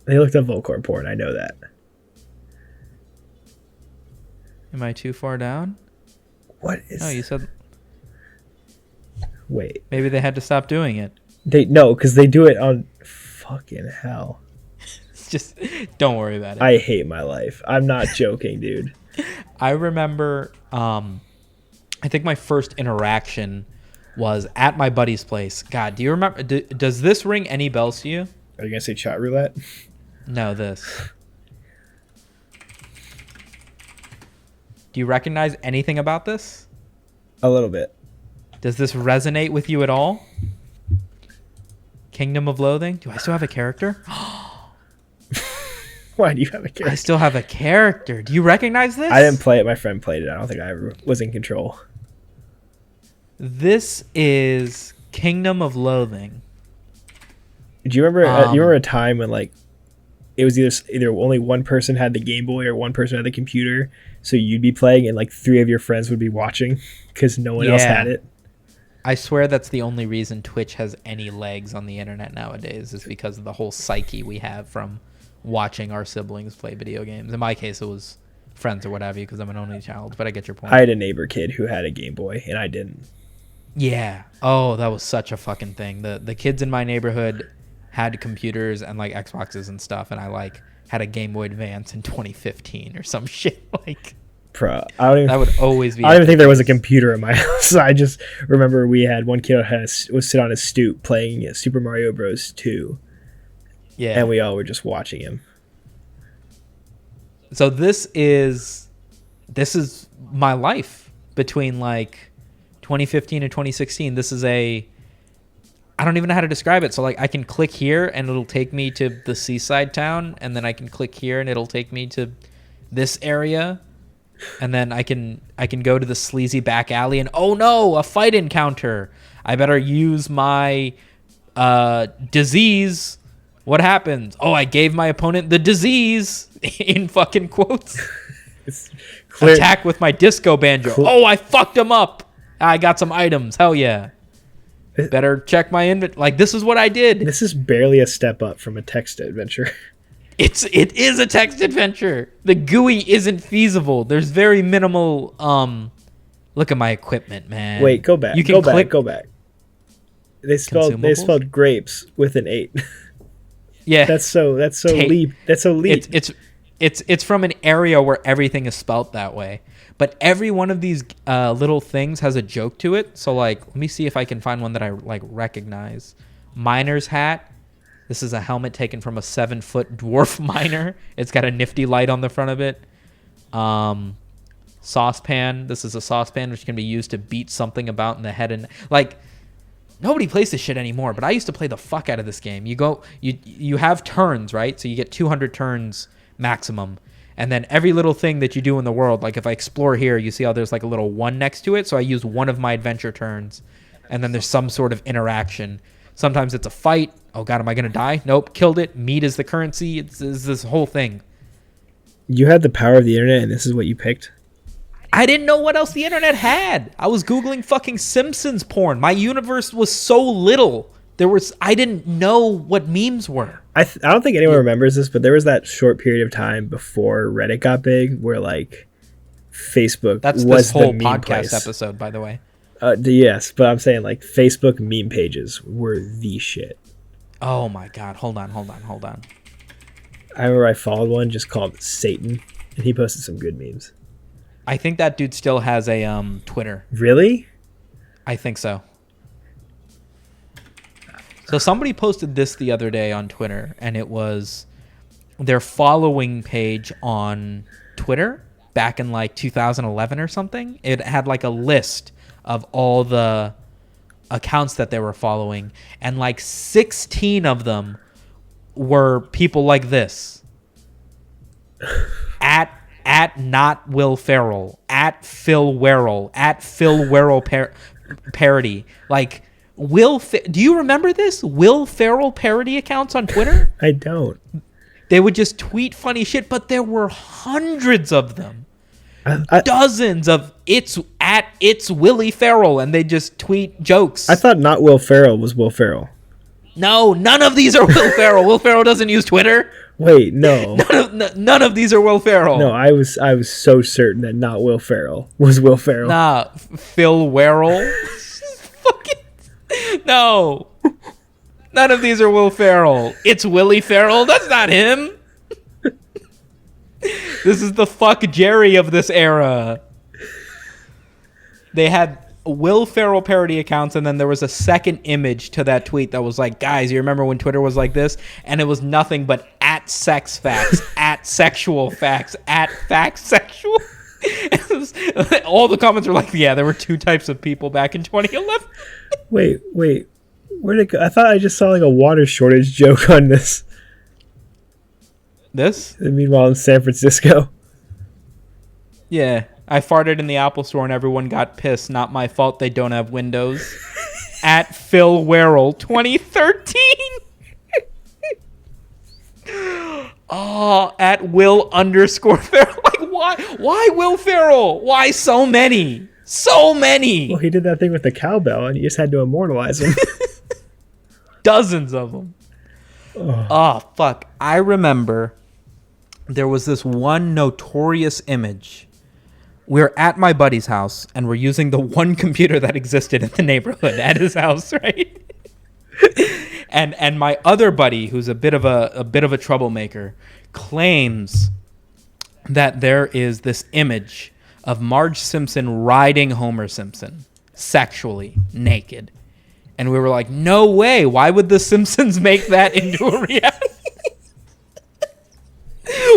[SPEAKER 2] They looked up Volcor porn. I know that.
[SPEAKER 1] Am I too far down?
[SPEAKER 2] What is?
[SPEAKER 1] No, you said.
[SPEAKER 2] Wait.
[SPEAKER 1] Maybe they had to stop doing it.
[SPEAKER 2] Because they do it on fucking hell.
[SPEAKER 1] It's just don't worry about it.
[SPEAKER 2] I hate my life. I'm not joking, dude.
[SPEAKER 1] I remember. I think my first interaction was at my buddy's place. God, do you remember? Does this ring any bells to you?
[SPEAKER 2] Are you gonna say chat roulette?
[SPEAKER 1] No, this. Do you recognize anything about this?
[SPEAKER 2] A little bit.
[SPEAKER 1] Does this resonate with you at all? Kingdom of Loathing? Do I still have a character?
[SPEAKER 2] Why do you have a character?
[SPEAKER 1] I still have a character. Do you recognize this?
[SPEAKER 2] I didn't play it. My friend played it. I don't think I ever was in control.
[SPEAKER 1] This is Kingdom of Loathing.
[SPEAKER 2] Do you remember? You remember a time when it was either only one person had the Game Boy or one person had the computer, so you'd be playing and three of your friends would be watching because no one else had it.
[SPEAKER 1] I swear that's the only reason Twitch has any legs on the internet nowadays is because of the whole psyche we have from watching our siblings play video games. In my case, it was friends or whatever because I'm an only child, but I get your point.
[SPEAKER 2] I had a neighbor kid who had a Game Boy and I didn't.
[SPEAKER 1] Yeah. Oh, that was such a fucking thing. The kids in my neighborhood had computers and Xboxes and stuff, and I had a Game Boy Advance in 2015 or some shit
[SPEAKER 2] Bro,
[SPEAKER 1] that would always be.
[SPEAKER 2] I don't even think there was a computer in my house. I just remember we had one kid was sit on his stoop playing Super Mario Bros. 2. Yeah, and we all were just watching him.
[SPEAKER 1] So this is my life between 2015 and 2016. This is I don't even know how to describe it. So I can click here and it'll take me to the seaside town, and then I can click here and it'll take me to this area, and then I can go to the sleazy back alley, and oh no, a fight encounter. I better use my disease. What happens? Oh, I gave my opponent the disease in fucking quotes. Attack with my disco banjo. Oh, I fucked him up. I got some items. Hell yeah. Better check my inventory. Like, this is what I did.
[SPEAKER 2] This is barely a step up from a text adventure.
[SPEAKER 1] It is a text adventure. The GUI isn't feasible. There's very minimal. Look at my equipment, man.
[SPEAKER 2] Wait, go back. Go back. They spelled grapes with an 8.
[SPEAKER 1] Yeah,
[SPEAKER 2] that's so leap. That's so leap.
[SPEAKER 1] It's from an area where everything is spelt that way. But every one of these little things has a joke to it. So, like, let me see if I can find one that I like recognize. Miner's hat. This is a helmet taken from a 7-foot dwarf miner. It's got a nifty light on the front of it. Saucepan. This is a saucepan which can be used to beat something about in the head. And like, nobody plays this shit anymore. But I used to play the fuck out of this game. You have turns, right? So you get 200 turns maximum. And then every little thing that you do in the world, like if I explore here, you see how there's like a little 1 next to it. So I use one of my adventure turns. And then there's some sort of interaction. Sometimes it's a fight. Oh, God, am I going to die? Nope, killed it. Meat is the currency. It's this whole thing.
[SPEAKER 2] You had the power of the internet, and this is what you picked?
[SPEAKER 1] I didn't know what else the internet had. I was Googling fucking Simpsons porn. My universe was so little. I didn't know what memes were.
[SPEAKER 2] I don't think anyone remembers this, but there was that short period of time before Reddit got big where, like, Facebook
[SPEAKER 1] was this whole podcast episode, by the way.
[SPEAKER 2] Yes, but I'm saying, like, Facebook meme pages were the shit.
[SPEAKER 1] Oh, my God. Hold on.
[SPEAKER 2] I remember I followed one just called Satan, and he posted some good memes.
[SPEAKER 1] I think that dude still has a Twitter.
[SPEAKER 2] Really?
[SPEAKER 1] I think so. So somebody posted this the other day on Twitter, and it was their following page on Twitter back in like 2011 or something. It had like a list of all the accounts that they were following, and like 16 of them were people like this. at not Will Ferrell, at Phil Werrell, at Phil Werrell parody. Like, do you remember this? Will Ferrell parody accounts on Twitter?
[SPEAKER 2] I don't.
[SPEAKER 1] They would just tweet funny shit, but there were hundreds of them. Dozens of it's Willie Ferrell, and they just tweet jokes.
[SPEAKER 2] I thought not Will Ferrell was Will Ferrell.
[SPEAKER 1] No, none of these are Will Ferrell. Will Ferrell doesn't use Twitter.
[SPEAKER 2] Wait, no.
[SPEAKER 1] None of these are Will Ferrell.
[SPEAKER 2] No, I was so certain that not Will Ferrell was Will Ferrell.
[SPEAKER 1] Nah, Phil Werrell. No. None of these are Will Ferrell. It's Willie Ferrell. That's not him. This is the fuck Jerry of this era. They had Will Ferrell parody accounts, and then there was a second image to that tweet that was like, guys, you remember when Twitter was like this? And it was nothing but at sex facts, at sexual facts, at facts sexual. All the comments were like, yeah, there were 2 types of people back in 2011.
[SPEAKER 2] Wait. Where'd it go? I thought I just saw like a water shortage joke on this.
[SPEAKER 1] This?
[SPEAKER 2] Meanwhile, in San Francisco.
[SPEAKER 1] Yeah. I farted in the Apple Store and everyone got pissed. Not my fault they don't have Windows. At Phil Werrell 2013. Oh, at Will _Ferrell. Like, why Will Ferrell? Why so many? So many.
[SPEAKER 2] Well, he did that thing with the cowbell and you just had to immortalize him.
[SPEAKER 1] Dozens of them. Oh, fuck. I remember there was this one notorious image. We're at my buddy's house, and we're using the one computer that existed in the neighborhood at his house, right? and my other buddy, who's a bit of a troublemaker, claims that there is this image of Marge Simpson riding Homer Simpson sexually naked. And we were like, no way. Why would the Simpsons make that into a reality?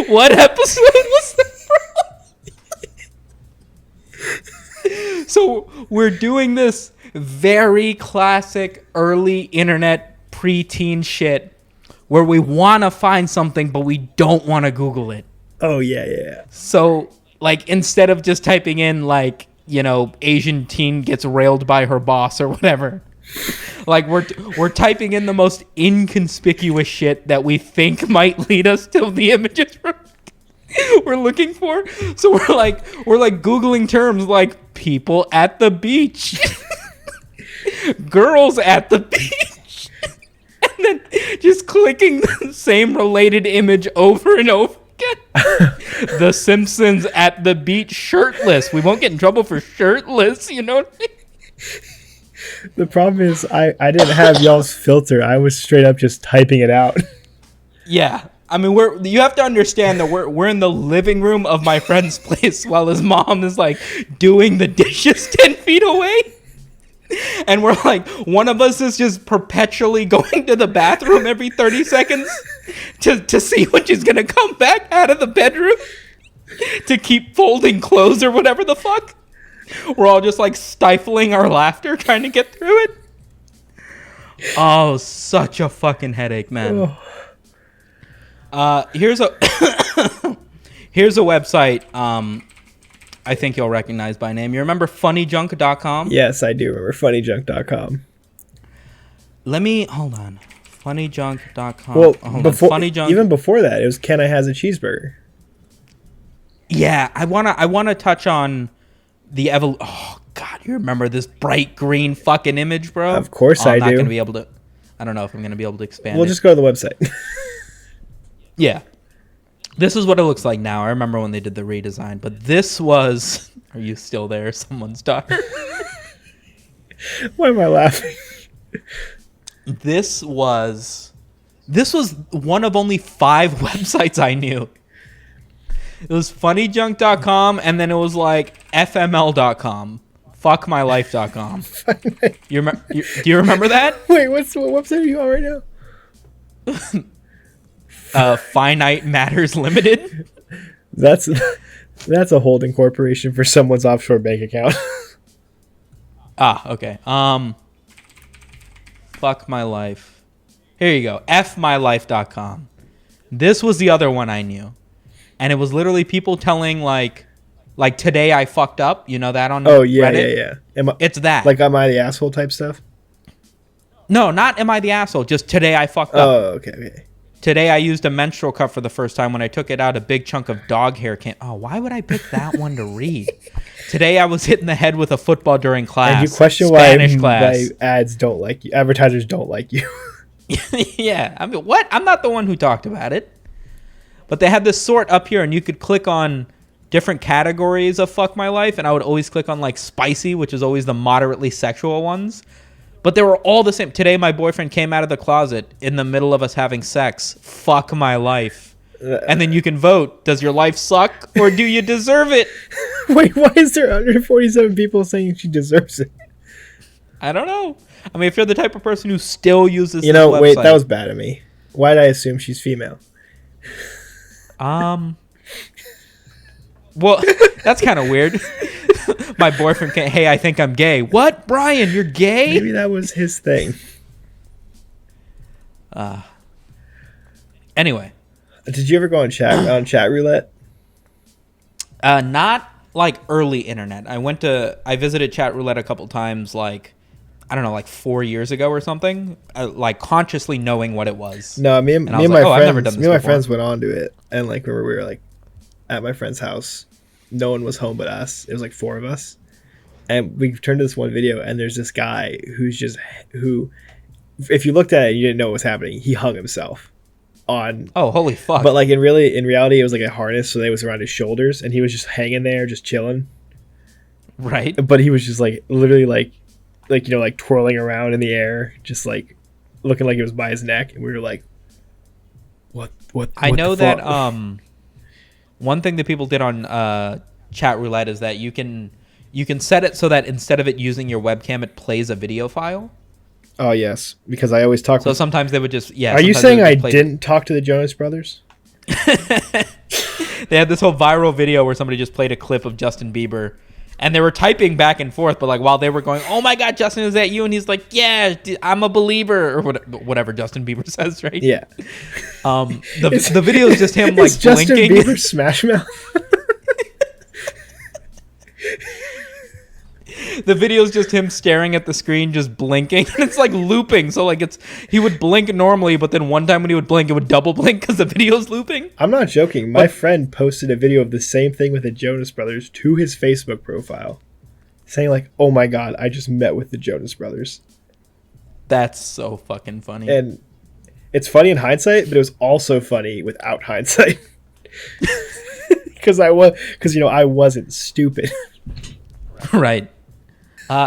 [SPEAKER 1] What episode was that from? So we're doing this very classic early internet preteen shit where we want to find something, but we don't want to Google it.
[SPEAKER 2] Oh yeah.
[SPEAKER 1] So like instead of just typing in like, you know, Asian teen gets railed by her boss or whatever, like we're typing in the most inconspicuous shit that we think might lead us to the images we're looking for. So we're like Googling terms like people at the beach, girls at the beach, and then just clicking the same related image over and over again. The Simpsons at the beach shirtless. We won't get in trouble for shirtless, you know what I mean?
[SPEAKER 2] The problem is I didn't have y'all's filter. I was straight up just typing it out.
[SPEAKER 1] Yeah. I mean, you have to understand that we're in the living room of my friend's place while his mom is like doing the dishes 10 feet away. And we're like, one of us is just perpetually going to the bathroom every 30 seconds to see when she's going to come back out of the bedroom to keep folding clothes or whatever the fuck. We're all just like stifling our laughter trying to get through it. Oh, such a fucking headache, man. Here's a website I think you'll recognize by name. You remember funnyjunk.com?
[SPEAKER 2] Yes, I do remember funnyjunk.com.
[SPEAKER 1] Hold on. Funnyjunk.com.
[SPEAKER 2] Well,
[SPEAKER 1] Funnyjunk.
[SPEAKER 2] Even before that, it was Can I Has a Cheeseburger?
[SPEAKER 1] Yeah, I wanna touch on the Oh God, you remember this bright green fucking image, bro?
[SPEAKER 2] Of course I do.
[SPEAKER 1] I'm not gonna be able to. I don't know if I'm gonna be able to expand.
[SPEAKER 2] We'll just go to the website.
[SPEAKER 1] Yeah. This is what it looks like now. I remember when they did the redesign, but this was... Are you still there? Someone's daughter.
[SPEAKER 2] Why am I laughing?
[SPEAKER 1] This was one of only 5 websites I knew. It was funnyjunk.com, and then it was like fml.com. Fuckmylife.com. Do you remember that?
[SPEAKER 2] Wait, what website are you on right now?
[SPEAKER 1] Finite Matters Limited.
[SPEAKER 2] That's a holding corporation for someone's offshore bank account.
[SPEAKER 1] Okay. Fuck my life. Here you go. fmylife.com. This was the other one I knew. And it was literally people telling like today I fucked up. You know that on Reddit?
[SPEAKER 2] Yeah.
[SPEAKER 1] It's that.
[SPEAKER 2] Like am I the asshole type stuff?
[SPEAKER 1] No, not am I the asshole. Just today I fucked up.
[SPEAKER 2] Oh, okay.
[SPEAKER 1] Today I used a menstrual cup for the first time. When I took it out, a big chunk of dog hair came. Oh, why would I pick that one to read? Today I was hit in the head with a football during class.
[SPEAKER 2] And you question why ads don't like you. Advertisers don't like you.
[SPEAKER 1] Yeah. I mean, what? I'm not the one who talked about it. But they had this sort up here, and you could click on different categories of Fuck My Life, and I would always click on like spicy, which is always the moderately sexual ones. But they were all the same. Today, my boyfriend came out of the closet in the middle of us having sex. Fuck my life. And then you can vote. Does your life suck or do you deserve it?
[SPEAKER 2] Wait, why is there 147 people saying she deserves it?
[SPEAKER 1] I don't know. I mean, if you're the type of person who still uses
[SPEAKER 2] this website. Wait, that was bad of me. Why did I assume she's female?
[SPEAKER 1] Well, that's kind of weird. My boyfriend can't. Hey, I think I'm gay. What, Brian? You're gay?
[SPEAKER 2] Maybe that was his thing.
[SPEAKER 1] Anyway,
[SPEAKER 2] did you ever go on chat roulette?
[SPEAKER 1] Not like early internet. I visited chat roulette a couple times. Like, I don't know, like 4 years ago or something. Like consciously knowing what it was.
[SPEAKER 2] No, me and my friends went on to it, and like remember we were like at my friend's house. No one was home but us. It was like 4 of us. And we turned to this one video, and there's this guy who, if you looked at it and you didn't know what was happening, he hung himself on.
[SPEAKER 1] Oh, holy fuck.
[SPEAKER 2] But like in reality, it was like a harness, so it was around his shoulders, and he was just hanging there, just chilling.
[SPEAKER 1] Right.
[SPEAKER 2] But he was just like literally like twirling around in the air, just like looking like it was by his neck. And we were like, what
[SPEAKER 1] I know that one thing that people did on chat roulette is that you can set it so that instead of it using your webcam, it plays a video file.
[SPEAKER 2] Oh yes, because I always talk.
[SPEAKER 1] So sometimes they would just
[SPEAKER 2] Are you saying I didn't talk to the Jonas Brothers?
[SPEAKER 1] They had this whole viral video where somebody just played a clip of Justin Bieber, And they were typing back and forth, but like while they were going, "Oh my God, Justin, is that you?" And he's like, "Yeah, I'm a believer," or whatever Justin Bieber says, right?
[SPEAKER 2] Yeah.
[SPEAKER 1] The video is just him like
[SPEAKER 2] Justin
[SPEAKER 1] blinking.
[SPEAKER 2] Bieber Smash Mouth.
[SPEAKER 1] The video is just him staring at the screen, just blinking, and it's like looping. So like he would blink normally, but then one time when he would blink, it would double blink because the video's looping.
[SPEAKER 2] I'm not joking. My friend posted a video of the same thing with the Jonas Brothers to his Facebook profile, saying like, "Oh my God, I just met with the Jonas Brothers."
[SPEAKER 1] That's so fucking funny.
[SPEAKER 2] And it's funny in hindsight, but it was also funny without hindsight. Because I wasn't stupid.
[SPEAKER 1] Right.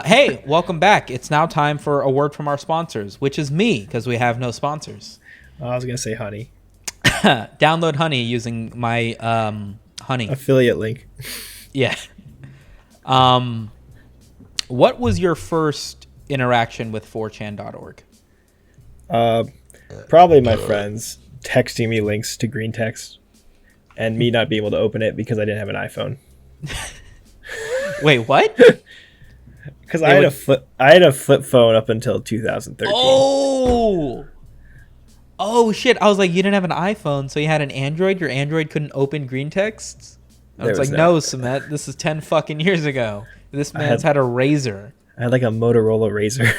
[SPEAKER 1] Hey, welcome back. It's now time for a word from our sponsors, which is me, because we have no sponsors.
[SPEAKER 2] I was going to say Honey.
[SPEAKER 1] Download Honey using my Honey.
[SPEAKER 2] Affiliate link.
[SPEAKER 1] Yeah. What was your first interaction with 4chan.org?
[SPEAKER 2] Probably my friends texting me links to greentexts and me not being able to open it because I didn't have an iPhone.
[SPEAKER 1] Wait, what?
[SPEAKER 2] Because I had a flip phone up until 2013.
[SPEAKER 1] Oh shit! I was like, you didn't have an iPhone, so you had an Android. Your Android couldn't open green texts. I was like, no, Sumet, this is 10 fucking years ago. This man's had a Razor.
[SPEAKER 2] I had like a Motorola Razor,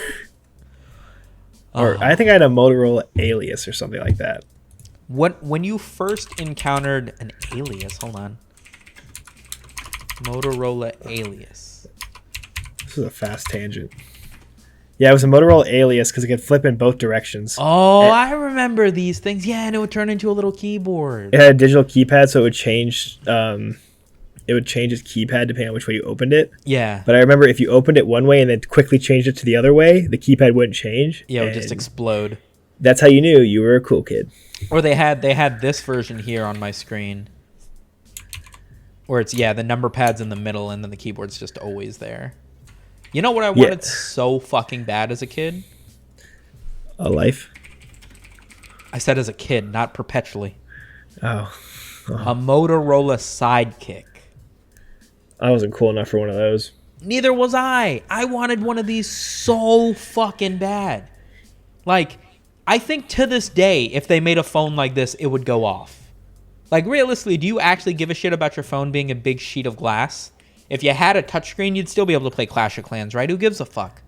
[SPEAKER 2] or I think I had a Motorola Alias or something like that.
[SPEAKER 1] When you first encountered an Alias, hold on. Motorola Alias.
[SPEAKER 2] This is a fast tangent. Yeah, it was a Motorola Alias because it could flip in both directions.
[SPEAKER 1] Oh, I remember these things. Yeah, and it would turn into a little keyboard.
[SPEAKER 2] It had a digital keypad, so it would change. It would change its keypad depending on which way you opened it.
[SPEAKER 1] Yeah.
[SPEAKER 2] But I remember if you opened it one way and then quickly changed it to the other way, the keypad wouldn't change.
[SPEAKER 1] Yeah, it would just explode.
[SPEAKER 2] That's how you knew you were a cool kid.
[SPEAKER 1] Or they had this version here on my screen. Where it's, the number pad's in the middle and then the keyboard's just always there. You know what I wanted so fucking bad as a kid?
[SPEAKER 2] A life?
[SPEAKER 1] I said as a kid, not perpetually.
[SPEAKER 2] Oh.
[SPEAKER 1] A Motorola Sidekick.
[SPEAKER 2] I wasn't cool enough for one of those.
[SPEAKER 1] Neither was I. I wanted one of these so fucking bad. Like, I think to this day, if they made a phone like this, it would go off. Like, realistically, do you actually give a shit about your phone being a big sheet of glass? If you had a touchscreen, you'd still be able to play Clash of Clans, right? Who gives a fuck?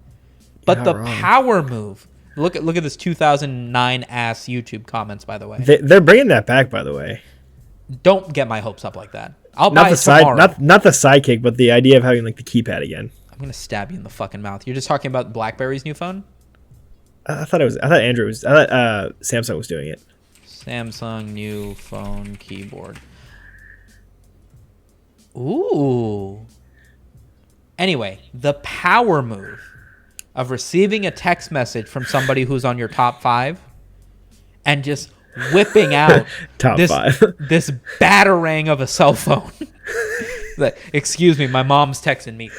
[SPEAKER 1] But the power move. Look at this 2009 ass YouTube comments, by the way.
[SPEAKER 2] They're bringing that back, by the way.
[SPEAKER 1] Don't get my hopes up like that. I'll buy it tomorrow.
[SPEAKER 2] Not the sidekick, but the idea of having like the keypad again.
[SPEAKER 1] I'm gonna stab you in the fucking mouth. You're just talking about BlackBerry's new phone?
[SPEAKER 2] I thought Samsung was doing it.
[SPEAKER 1] Samsung new phone keyboard. Ooh. Anyway, the power move of receiving a text message from somebody who's on your top 5 and just whipping out this batarang of a cell phone. Like, excuse me, my mom's texting me.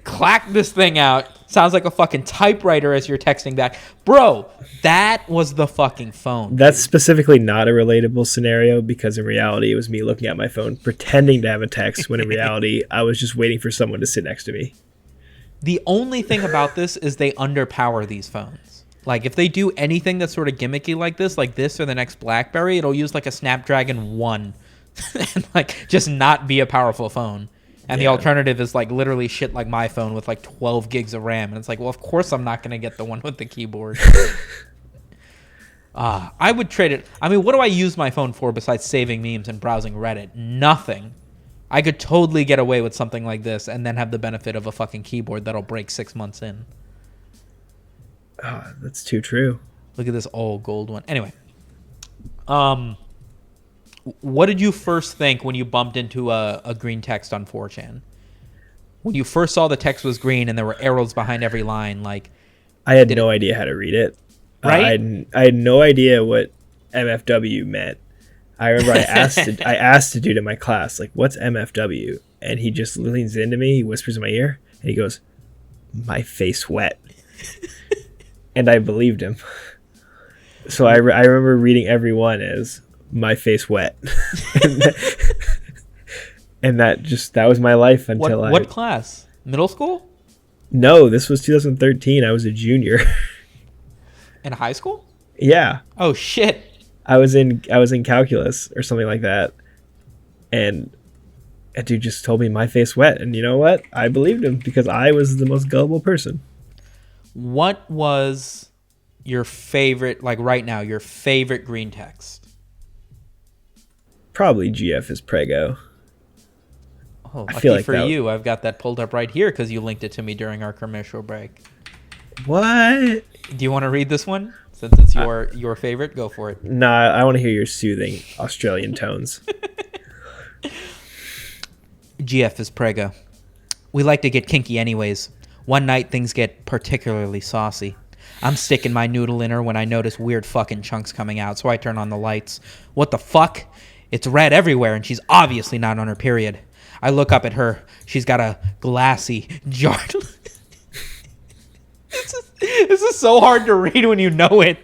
[SPEAKER 1] Clack this thing out. Sounds like a fucking typewriter as you're texting back. Bro, that was the fucking phone.
[SPEAKER 2] That's specifically not a relatable scenario because in reality, it was me looking at my phone, pretending to have a text, when in reality, I was just waiting for someone to sit next to me.
[SPEAKER 1] The only thing about this is they underpower these phones. Like, if they do anything that's sort of gimmicky like this or the next BlackBerry, it'll use like a Snapdragon 1 and like just not be a powerful phone. And the alternative is like literally shit like my phone with like 12 gigs of RAM. And it's like, well, of course I'm not going to get the one with the keyboard. I would trade it. I mean, what do I use my phone for besides saving memes and browsing Reddit? Nothing. I could totally get away with something like this and then have the benefit of a fucking keyboard that'll break 6 months in.
[SPEAKER 2] Oh, that's too true.
[SPEAKER 1] Look at this old gold one. Anyway. What did you first think when you bumped into a green text on 4chan? When you first saw the text was green and there were arrows behind every line, like...
[SPEAKER 2] I had no idea how to read it.
[SPEAKER 1] Right?
[SPEAKER 2] I had no idea what MFW meant. I remember I asked a dude in my class, like, what's MFW? And he just leans into me, he whispers in my ear, and he goes, my face wet. And I believed him. So I remember reading every one as... my face wet. And that was my life until
[SPEAKER 1] What class? Middle school?
[SPEAKER 2] No, this was 2013. I was a junior.
[SPEAKER 1] In high school?
[SPEAKER 2] Yeah.
[SPEAKER 1] Oh shit.
[SPEAKER 2] I was in calculus or something like that. And a dude just told me my face wet, and you know what? I believed him because I was the most gullible person.
[SPEAKER 1] What was your favorite, like right now, your favorite green text?
[SPEAKER 2] Probably GF is Prego.
[SPEAKER 1] Oh, lucky for you. I've got that pulled up right here because you linked it to me during our commercial break.
[SPEAKER 2] What?
[SPEAKER 1] Do you want to read this one? Since it's your favorite, go for it.
[SPEAKER 2] Nah, I want to hear your soothing Australian tones.
[SPEAKER 1] GF is Prego. We like to get kinky anyways. One night things get particularly saucy. I'm sticking my noodle in her when I notice weird fucking chunks coming out, so I turn on the lights. What the fuck? It's red everywhere and she's obviously not on her period. I look up at her. She's got a glassy, jarred... This is so hard to read when you know it.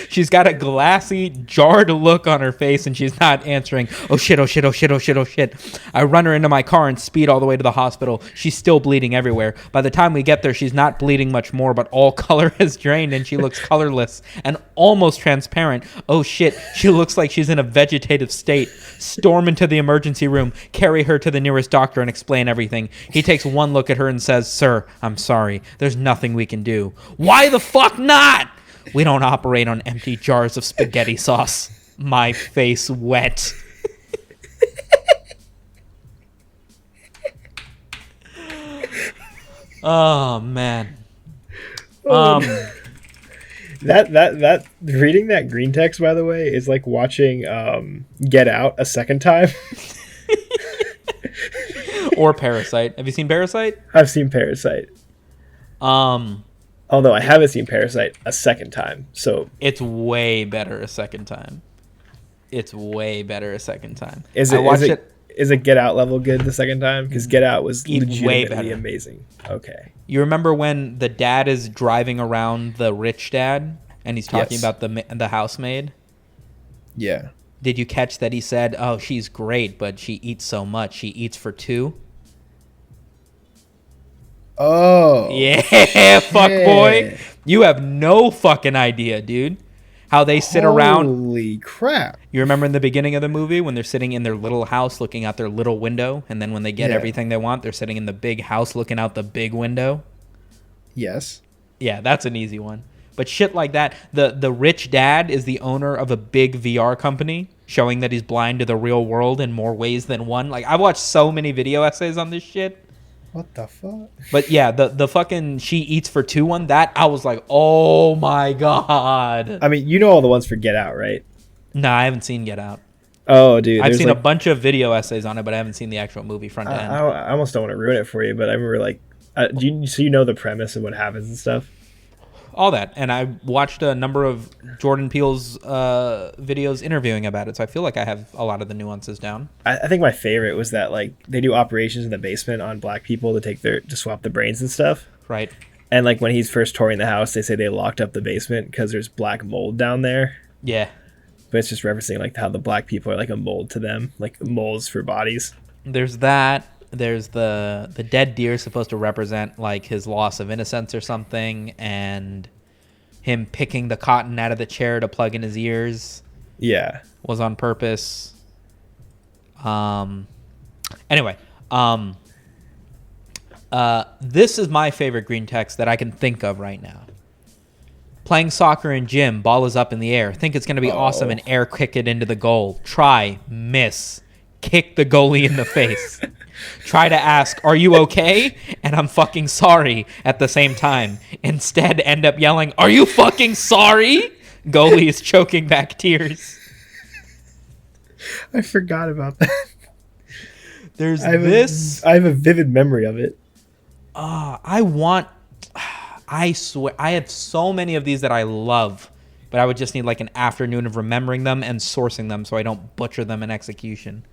[SPEAKER 1] She's got a glassy, jarred look on her face, and she's not answering. Oh shit, oh shit, oh shit, oh shit, oh shit. I run her into my car and speed all the way to the hospital. She's still bleeding everywhere. By the time we get there, she's not bleeding much more, but all color has drained, and she looks colorless and almost transparent. Oh shit, she looks like she's in a vegetative state. Storm into the emergency room, carry her to the nearest doctor, and explain everything. He takes one look at her and says, "Sir, I'm sorry. There's nothing we can do." Why the fuck not? We don't operate on empty jars of spaghetti sauce. My face wet. Oh man.
[SPEAKER 2] That reading that green text, by the way, is like watching Get Out a second time.
[SPEAKER 1] Or Parasite. Have you seen Parasite?
[SPEAKER 2] I've seen Parasite. Although I haven't seen Parasite a second time, so
[SPEAKER 1] it's way better a second time. Is
[SPEAKER 2] it Get Out level good the second time? Because Get Out was legitimately amazing. Okay.
[SPEAKER 1] You remember when the dad is driving around the rich dad and he's talking about the housemaid?
[SPEAKER 2] Yeah.
[SPEAKER 1] Did you catch that he said, "Oh, she's great, but she eats so much. She eats for two"?
[SPEAKER 2] Oh.
[SPEAKER 1] Yeah, fuck boy. You have no fucking idea, dude. How they sit around.
[SPEAKER 2] Holy crap.
[SPEAKER 1] You remember in the beginning of the movie when they're sitting in their little house looking out their little window, and then when they get everything they want, they're sitting in the big house looking out the big window?
[SPEAKER 2] Yes.
[SPEAKER 1] Yeah, that's an easy one. But shit like that, the rich dad is the owner of a big VR company, showing that he's blind to the real world in more ways than one. Like, I've watched so many video essays on this shit.
[SPEAKER 2] What the fuck?
[SPEAKER 1] But yeah, the fucking she eats for two one, that I was like, oh my god.
[SPEAKER 2] I mean, you know all the ones for Get Out, right?
[SPEAKER 1] No, I haven't seen Get Out.
[SPEAKER 2] Oh, dude.
[SPEAKER 1] I've seen a bunch of video essays on it, but I haven't seen the actual movie front to end.
[SPEAKER 2] I almost don't want to ruin it for you, but I remember like, so you know the premise and what happens and stuff?
[SPEAKER 1] All that. And I watched a number of Jordan Peele's videos interviewing about it, so I feel like I have a lot of the nuances down.
[SPEAKER 2] I think my favorite was that like they do operations in the basement on black people to swap the brains and stuff.
[SPEAKER 1] Right.
[SPEAKER 2] And like when he's first touring the house, they say they locked up the basement because there's black mold down there.
[SPEAKER 1] Yeah.
[SPEAKER 2] But it's just referencing like how the black people are like a mold to them, like molds for bodies.
[SPEAKER 1] There's that. There's the dead deer supposed to represent like his loss of innocence or something, and him picking the cotton out of the chair to plug in his ears.
[SPEAKER 2] Yeah,
[SPEAKER 1] was on purpose. Anyway, this is my favorite green text that I can think of right now. Playing soccer in gym, ball is up in the air. Think it's going to be awesome and air kick it into the goal. Try, miss, kick the goalie in the face. Try to ask, "Are you okay?" and "I'm fucking sorry" at the same time. Instead, end up yelling, "Are you fucking sorry?" Goalie is choking back tears.
[SPEAKER 2] I forgot about that.
[SPEAKER 1] I
[SPEAKER 2] have a vivid memory of it.
[SPEAKER 1] I swear, I have so many of these that I love, but I would just need like an afternoon of remembering them and sourcing them so I don't butcher them in execution.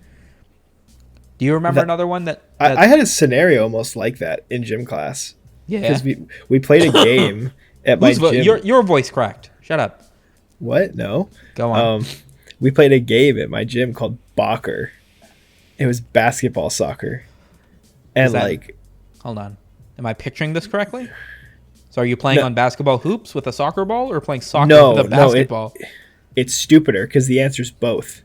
[SPEAKER 1] Do you remember another one that
[SPEAKER 2] I had a scenario almost like that in gym class?
[SPEAKER 1] Yeah.
[SPEAKER 2] Because we played a game at my gym.
[SPEAKER 1] Your voice cracked. Shut up.
[SPEAKER 2] What? No.
[SPEAKER 1] Go on.
[SPEAKER 2] We played a game at my gym called Bocker. It was basketball soccer. And
[SPEAKER 1] hold on. Am I picturing this correctly? So are you playing on basketball hoops with a soccer ball or playing soccer with a basketball?
[SPEAKER 2] It's stupider because the answer's both.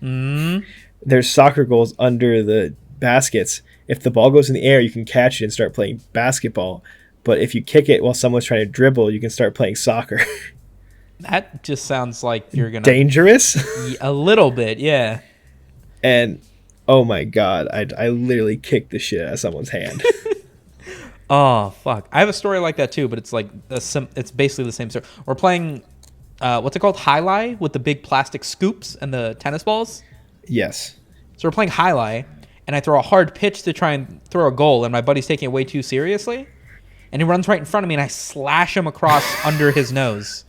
[SPEAKER 2] There's soccer goals under the baskets. If the ball goes in the air, you can catch it and start playing basketball. But if you kick it while someone's trying to dribble, you can start playing soccer.
[SPEAKER 1] That just sounds like you're going to...
[SPEAKER 2] Dangerous?
[SPEAKER 1] A little bit, yeah.
[SPEAKER 2] And, oh my God, I literally kicked the shit out of someone's hand.
[SPEAKER 1] Oh, fuck. I have a story like that too, but it's like it's basically the same story. We're playing, what's it called? Highlight with the big plastic scoops and the tennis balls?
[SPEAKER 2] Yes.
[SPEAKER 1] So we're playing highlight, and I throw a hard pitch to try and throw a goal, and my buddy's taking it way too seriously. And he runs right in front of me, and I slash him across under his nose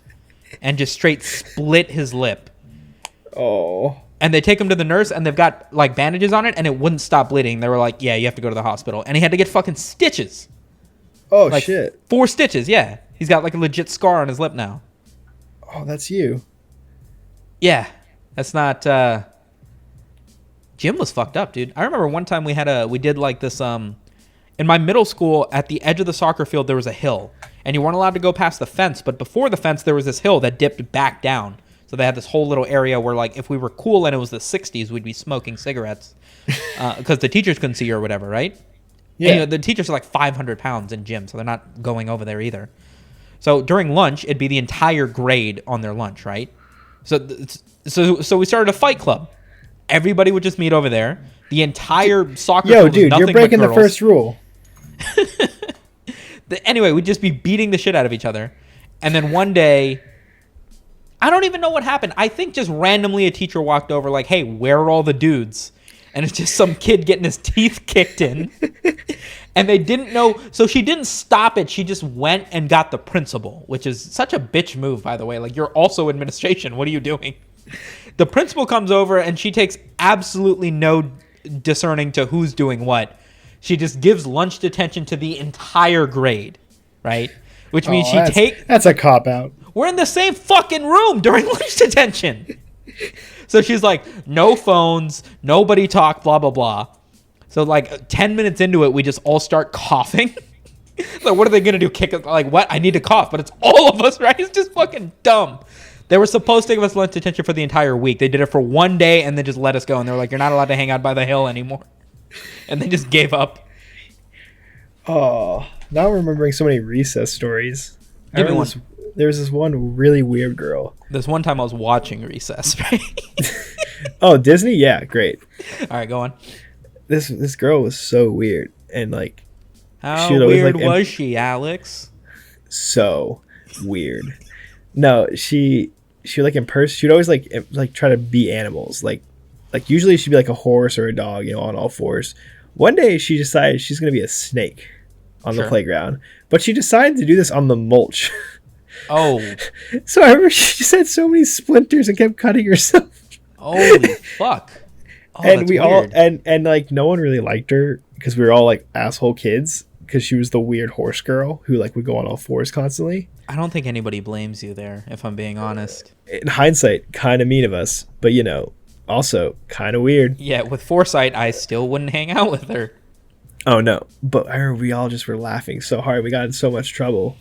[SPEAKER 1] and just straight split his lip.
[SPEAKER 2] Oh.
[SPEAKER 1] And they take him to the nurse, and they've got like bandages on it, and it wouldn't stop bleeding. They were like, yeah, you have to go to the hospital. And he had to get fucking stitches.
[SPEAKER 2] Oh,
[SPEAKER 1] like,
[SPEAKER 2] shit.
[SPEAKER 1] 4 stitches, yeah. He's got like a legit scar on his lip now.
[SPEAKER 2] Oh, that's you.
[SPEAKER 1] Yeah. That's not... Jim was fucked up, dude. I remember one time we did like this... In my middle school, at the edge of the soccer field, there was a hill. And you weren't allowed to go past the fence. But before the fence, there was this hill that dipped back down. So they had this whole little area where, like, if we were cool and it was the 60s, we'd be smoking cigarettes. Because the teachers couldn't see you or whatever, right? Yeah. And, the teachers are like 500 pounds in gym, so they're not going over there either. So during lunch, it'd be the entire grade on their lunch, right? So we started a fight club. Everybody would just meet over there. The entire soccer field was
[SPEAKER 2] dude,
[SPEAKER 1] nothing
[SPEAKER 2] you're breaking
[SPEAKER 1] but
[SPEAKER 2] the first rule.
[SPEAKER 1] Anyway, we'd just be beating the shit out of each other. And then one day, I don't even know what happened. I think just randomly a teacher walked over like, hey, where are all the dudes? And it's just some kid getting his teeth kicked in. And they didn't know. So she didn't stop it. She just went and got the principal, which is such a bitch move, by the way. Like, you're also administration. What are you doing? The principal comes over and she takes absolutely no discerning to who's doing what. She just gives lunch detention to the entire grade, right? Which means
[SPEAKER 2] that's a cop-out.
[SPEAKER 1] We're in the same fucking room during lunch detention. So she's like, no phones, nobody talk, blah, blah, blah. So like 10 minutes into it, we just all start coughing. Like, what are they going to do? Kick us? Like, what? I need to cough, but it's all of us, right? It's just fucking dumb. They were supposed to give us lunch detention for the entire week. They did it for one day and then just let us go. And they were like, you're not allowed to hang out by the hill anymore. And they just gave up.
[SPEAKER 2] Oh, now I'm remembering so many recess stories.
[SPEAKER 1] Give me one.
[SPEAKER 2] There was this one really weird girl.
[SPEAKER 1] This one time I was watching Recess, right?
[SPEAKER 2] Oh, Disney? Yeah, great.
[SPEAKER 1] All right, go on.
[SPEAKER 2] This girl was so weird. And like...
[SPEAKER 1] How weird was she, Alex?
[SPEAKER 2] So weird. No, she like in person, she'd always like try to be animals. Like usually she'd be like a horse or a dog, on all fours. One day she decided she's going to be a snake on the playground. But she decided to do this on the mulch.
[SPEAKER 1] Oh.
[SPEAKER 2] So I remember she just had so many splinters and kept cutting herself.
[SPEAKER 1] Holy fuck. Oh,
[SPEAKER 2] and we weird. And like no one really liked her because we were all like asshole kids because she was the weird horse girl who like would go on all fours constantly.
[SPEAKER 1] I don't think anybody blames you there, if I'm being honest.
[SPEAKER 2] In hindsight, kind of mean of us, but also kind of weird.
[SPEAKER 1] Yeah, with foresight, I still wouldn't hang out with her.
[SPEAKER 2] Oh no, but I remember we all just were laughing so hard. We got in so much trouble.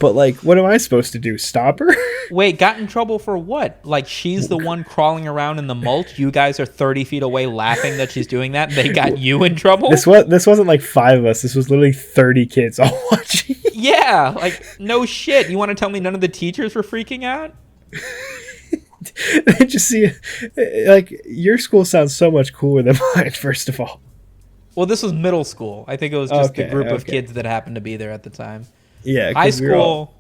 [SPEAKER 2] But like, what am I supposed to do? Stop her?
[SPEAKER 1] Wait, got in trouble for what? Like, she's the one crawling around in the mulch. You guys are 30 feet away laughing that she's doing that. They got you in trouble?
[SPEAKER 2] This wasn't like 5 of us. This was literally 30 kids all watching.
[SPEAKER 1] Yeah, like, no shit. You want to tell me none of the teachers were freaking out?
[SPEAKER 2] They just see, like, your school sounds so much cooler than mine, first of all.
[SPEAKER 1] Well, this was middle school. I think it was just the group of kids that happened to be there at the time.
[SPEAKER 2] Yeah,
[SPEAKER 1] high school.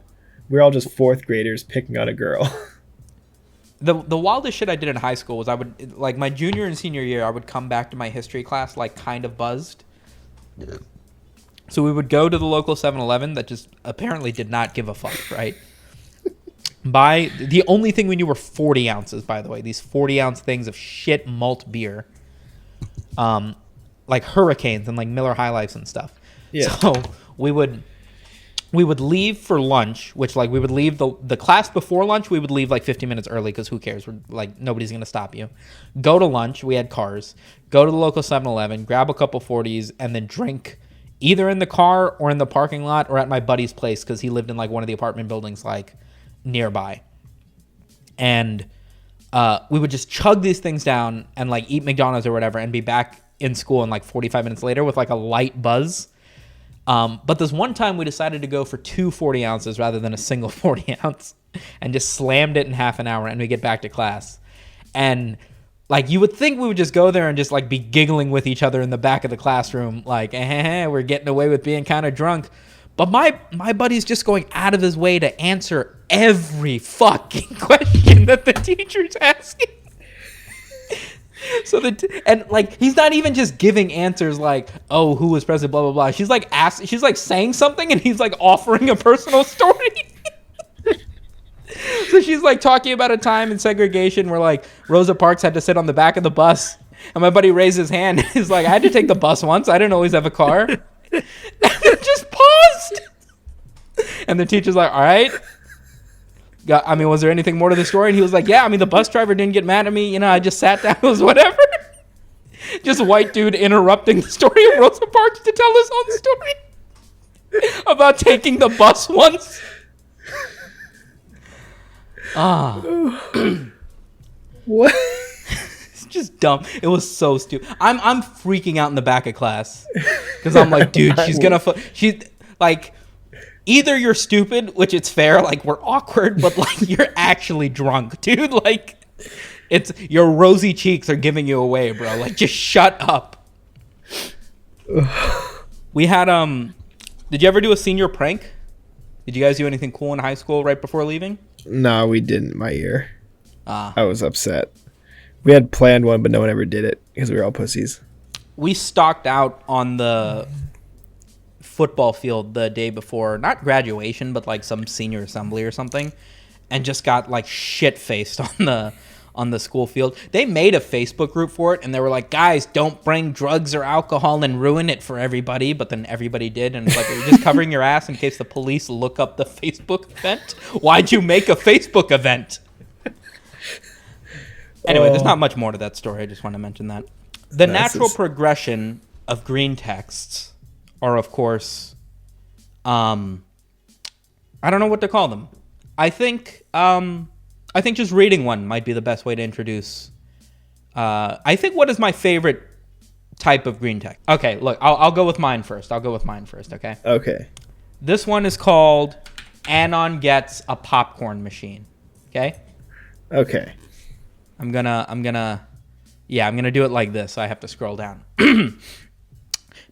[SPEAKER 2] We're all just 4th graders picking on a girl.
[SPEAKER 1] The wildest shit I did in high school was I would, like, my junior and senior year, I would come back to my history class, like, kind of buzzed. So we would go to the local 7-Eleven that just apparently did not give a fuck, right? Buy the only thing we knew were 40 ounces, by the way. These 40-ounce things of shit malt beer. Like Hurricanes and, like, Miller High Lifes and stuff. Yeah. So we would we would leave for lunch, which like we would leave the class before lunch. We would leave like 15 minutes early because who cares? We're like, nobody's going to stop you. Go to lunch. We had cars. Go to the local 7-Eleven, grab a couple 40s, and then drink either in the car or in the parking lot or at my buddy's place because he lived in like one of the apartment buildings like nearby. And we would just chug these things down and like eat McDonald's or whatever and be back in school in like 45 minutes later with like a light buzz. But this one time we decided to go for 2 40 ounces rather than a single 40 ounce and just slammed it in half an hour and we get back to class. And like you would think we would just go there and just like be giggling with each other in the back of the classroom. Like, we're getting away with being kind of drunk. But my buddy's just going out of his way to answer every fucking question that the teacher's asking. So and like he's not even just giving answers like, oh, who was president, blah blah blah. She's like saying something and he's like offering a personal story. So she's like talking about a time in segregation where like Rosa Parks had to sit on the back of the bus and my buddy raised his hand. He's like, I had to take the bus once. I didn't always have a car. And it just paused. And the teacher's like, all right. Was there anything more to the story? And he was like, yeah, the bus driver didn't get mad at me. I just sat down. It was whatever. Just a white dude interrupting the story of Rosa Parks to tell his own story about taking the bus once.
[SPEAKER 2] What?
[SPEAKER 1] It's just dumb. It was so stupid. I'm freaking out in the back of class because I'm like, dude, she's gonna. She's like. Either you're stupid, which it's fair, like we're awkward, but like you're actually drunk, dude. Like it's your rosy cheeks are giving you away, bro. Like just shut up. We had did you ever do a senior prank? Did you guys do anything cool in high school right before leaving?
[SPEAKER 2] No, we didn't my year. I was upset. We had planned one, but no one ever did it because we were all pussies.
[SPEAKER 1] We stalked out on the football field the day before, not graduation, but like some senior assembly or something, and just got like shit-faced on the school field. They made a Facebook group for it, and they were like, guys, don't bring drugs or alcohol and ruin it for everybody. But then everybody did, and it's like, you're just covering your ass in case the police look up the Facebook event. Why'd you make a Facebook event? Anyway, there's not much more to that story. I just want to mention that. The natural progression of green texts are, of course, I don't know what to call them. I think just reading one might be the best way to introduce. I think what is my favorite type of green text? Okay, look, I'll go with mine first. Okay.
[SPEAKER 2] Okay.
[SPEAKER 1] This one is called Anon Gets a Popcorn Machine. Okay.
[SPEAKER 2] Okay.
[SPEAKER 1] I'm gonna do it like this. So I have to scroll down.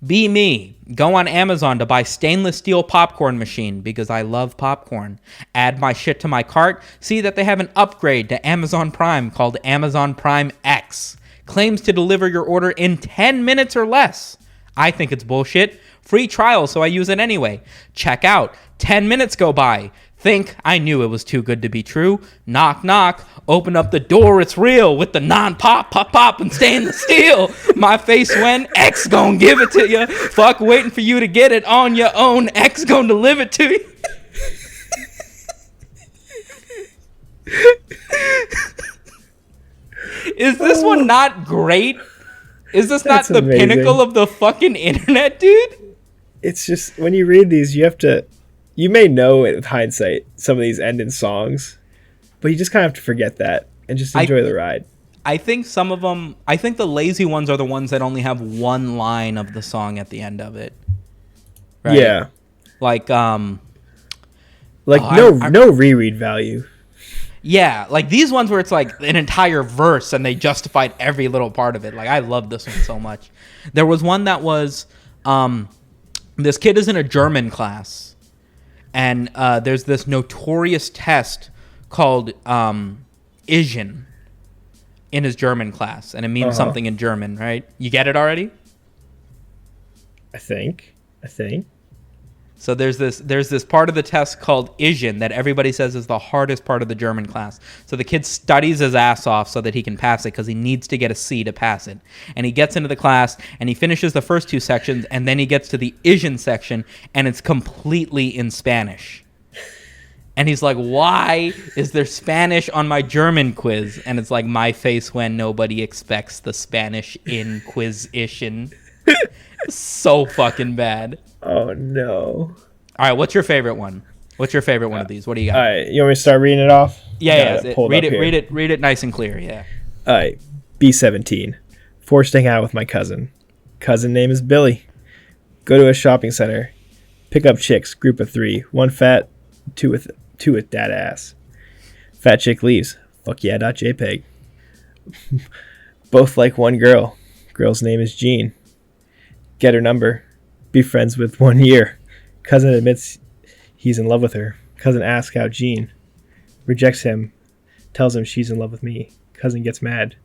[SPEAKER 1] Be me. Go on Amazon to buy stainless steel popcorn machine because I love popcorn. Add my shit to my cart. See that they have an upgrade to Amazon Prime called Amazon Prime X. Claims to deliver your order in 10 minutes or less. I think it's bullshit. Free trial, so I use it anyway. Check out. 10 minutes go by. Think, I knew it was too good to be true. Knock, knock. Open up the door, it's real. With the non-pop, pop, and stainless steel. My face went, X gon' give it to you. Fuck waiting for you to get it on your own. X gon' deliver it to you. Is this one not great? Is this not the
[SPEAKER 2] amazing.
[SPEAKER 1] Pinnacle of the fucking internet, dude?
[SPEAKER 2] It's just, when you read these, you may know it with hindsight, some of these end in songs, but you just kind of have to forget that and just enjoy the ride.
[SPEAKER 1] I think some of them, I think the lazy ones are the ones that only have one line of the song at the end of it. Right?
[SPEAKER 2] Yeah.
[SPEAKER 1] Like,
[SPEAKER 2] no reread value.
[SPEAKER 1] Yeah, like these ones where it's like an entire verse and they justified every little part of it. Like, I love this one so much. There was one that was, this kid is in a German class, and there's this notorious test called Ision in his German class, and it means something in German, right? You get it already?
[SPEAKER 2] I think.
[SPEAKER 1] So there's this part of the test called Asian that everybody says is the hardest part of the German class. So the kid studies his ass off so that he can pass it because he needs to get a C to pass it. And he gets into the class and he finishes the first 2 sections and then he gets to the Asian section and it's completely in Spanish. And he's like, why is there Spanish on my German quiz? And it's like my face when nobody expects the Spanish Inquisition. So fucking bad.
[SPEAKER 2] Oh, no.
[SPEAKER 1] All right, what's your favorite one? What's your favorite one of these? What do you got?
[SPEAKER 2] All right, you want me to start reading it off?
[SPEAKER 1] Yeah. Read it nice and clear, yeah.
[SPEAKER 2] All right, B17. Forced to hang out with my cousin. Cousin name is Billy. Go to a shopping center. Pick up chicks, group of 3. 1 fat, 2 with dad ass. Fat chick leaves. Fuck yeah, .jpg. Both like one girl. Girl's name is Jean. Get her number. Be friends with 1 year. Cousin admits he's in love with her. Cousin asks out Jean. Rejects him. Tells him she's in love with me. Cousin gets mad.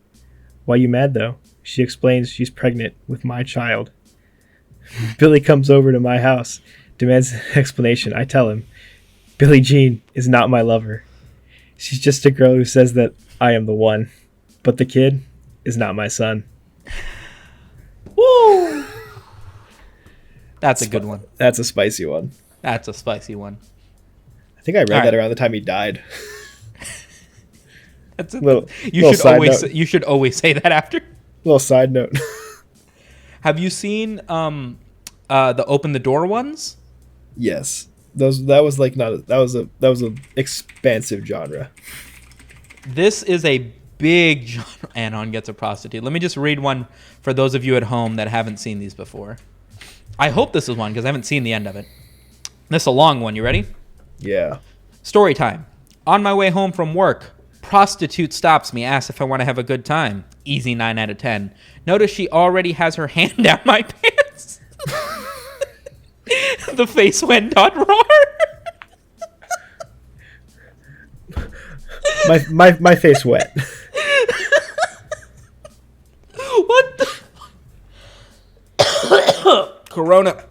[SPEAKER 2] Why you mad though? She explains she's pregnant with my child. Billy comes over to my house. Demands an explanation. I tell him. Billie Jean is not my lover. She's just a girl who says that I am the one. But the kid is not my son.
[SPEAKER 1] Woo! That's a good one.
[SPEAKER 2] That's a spicy one.
[SPEAKER 1] That's a spicy one.
[SPEAKER 2] I think I read that around the time he died.
[SPEAKER 1] That's you should always say that after.
[SPEAKER 2] Little side note.
[SPEAKER 1] Have you seen the Open the Door ones?
[SPEAKER 2] Yes. That was a expansive genre.
[SPEAKER 1] This is a big genre. Anon gets a prostitute. Let me just read one for those of you at home that haven't seen these before. I hope this is one because I haven't seen the end of it. This is a long one. You ready?
[SPEAKER 2] Yeah.
[SPEAKER 1] Story time. On my way home from work, prostitute stops me, asks if I want to have a good time. Easy 9 out of 10. Notice she already has her hand down my pants. The face went roar.
[SPEAKER 2] my face wet.
[SPEAKER 1] What the? Corona.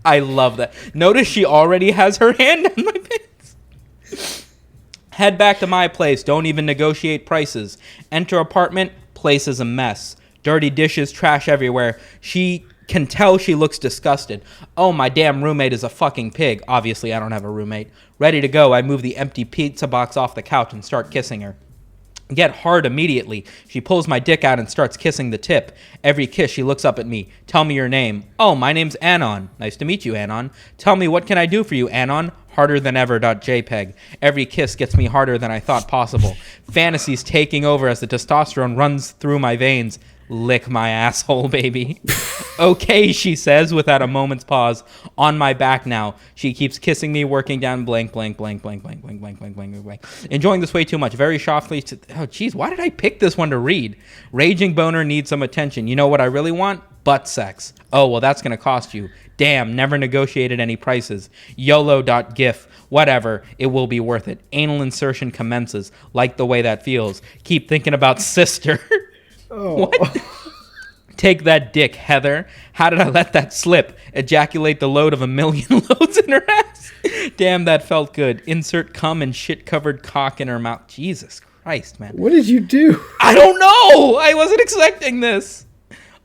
[SPEAKER 1] I love that. Notice she already has her hand on my pants. Head back to my place. Don't even negotiate prices. Enter apartment. Place is a mess. Dirty dishes, trash everywhere. She can tell she looks disgusted. Oh, my damn roommate is a fucking pig. Obviously, I don't have a roommate. Ready to go, I move the empty pizza box off the couch and start kissing her. Get hard immediately. She pulls my dick out and starts kissing the tip. Every kiss, she looks up at me. Tell me your name. Oh, my name's Anon. Nice to meet you, Anon. Tell me, what can I do for you, Anon? Harder than ever. .jpg. Every kiss gets me harder than I thought possible. Fantasies taking over as the testosterone runs through my veins. Lick my asshole, baby. Okay, she says without a moment's pause. On my back now. She keeps kissing me, working down blank, blank, blank, blank, blank, blank, blank, blank, blank, blank. Enjoying this way too much. Very softly. Oh, geez, why did I pick this one to read? Raging boner needs some attention. You know what I really want? Butt sex. Oh, well, that's going to cost you. Damn, never negotiated any prices. YOLO.gif. Whatever, it will be worth it. Anal insertion commences. Like the way that feels. Keep thinking about sister.
[SPEAKER 2] Oh.
[SPEAKER 1] What? Take that dick, Heather. How did I let that slip? Ejaculate the load of 1,000,000 loads in her ass. Damn, that felt good. Insert cum and shit-covered cock in her mouth. Jesus Christ, man.
[SPEAKER 2] What did you do?
[SPEAKER 1] I don't know. I wasn't expecting this.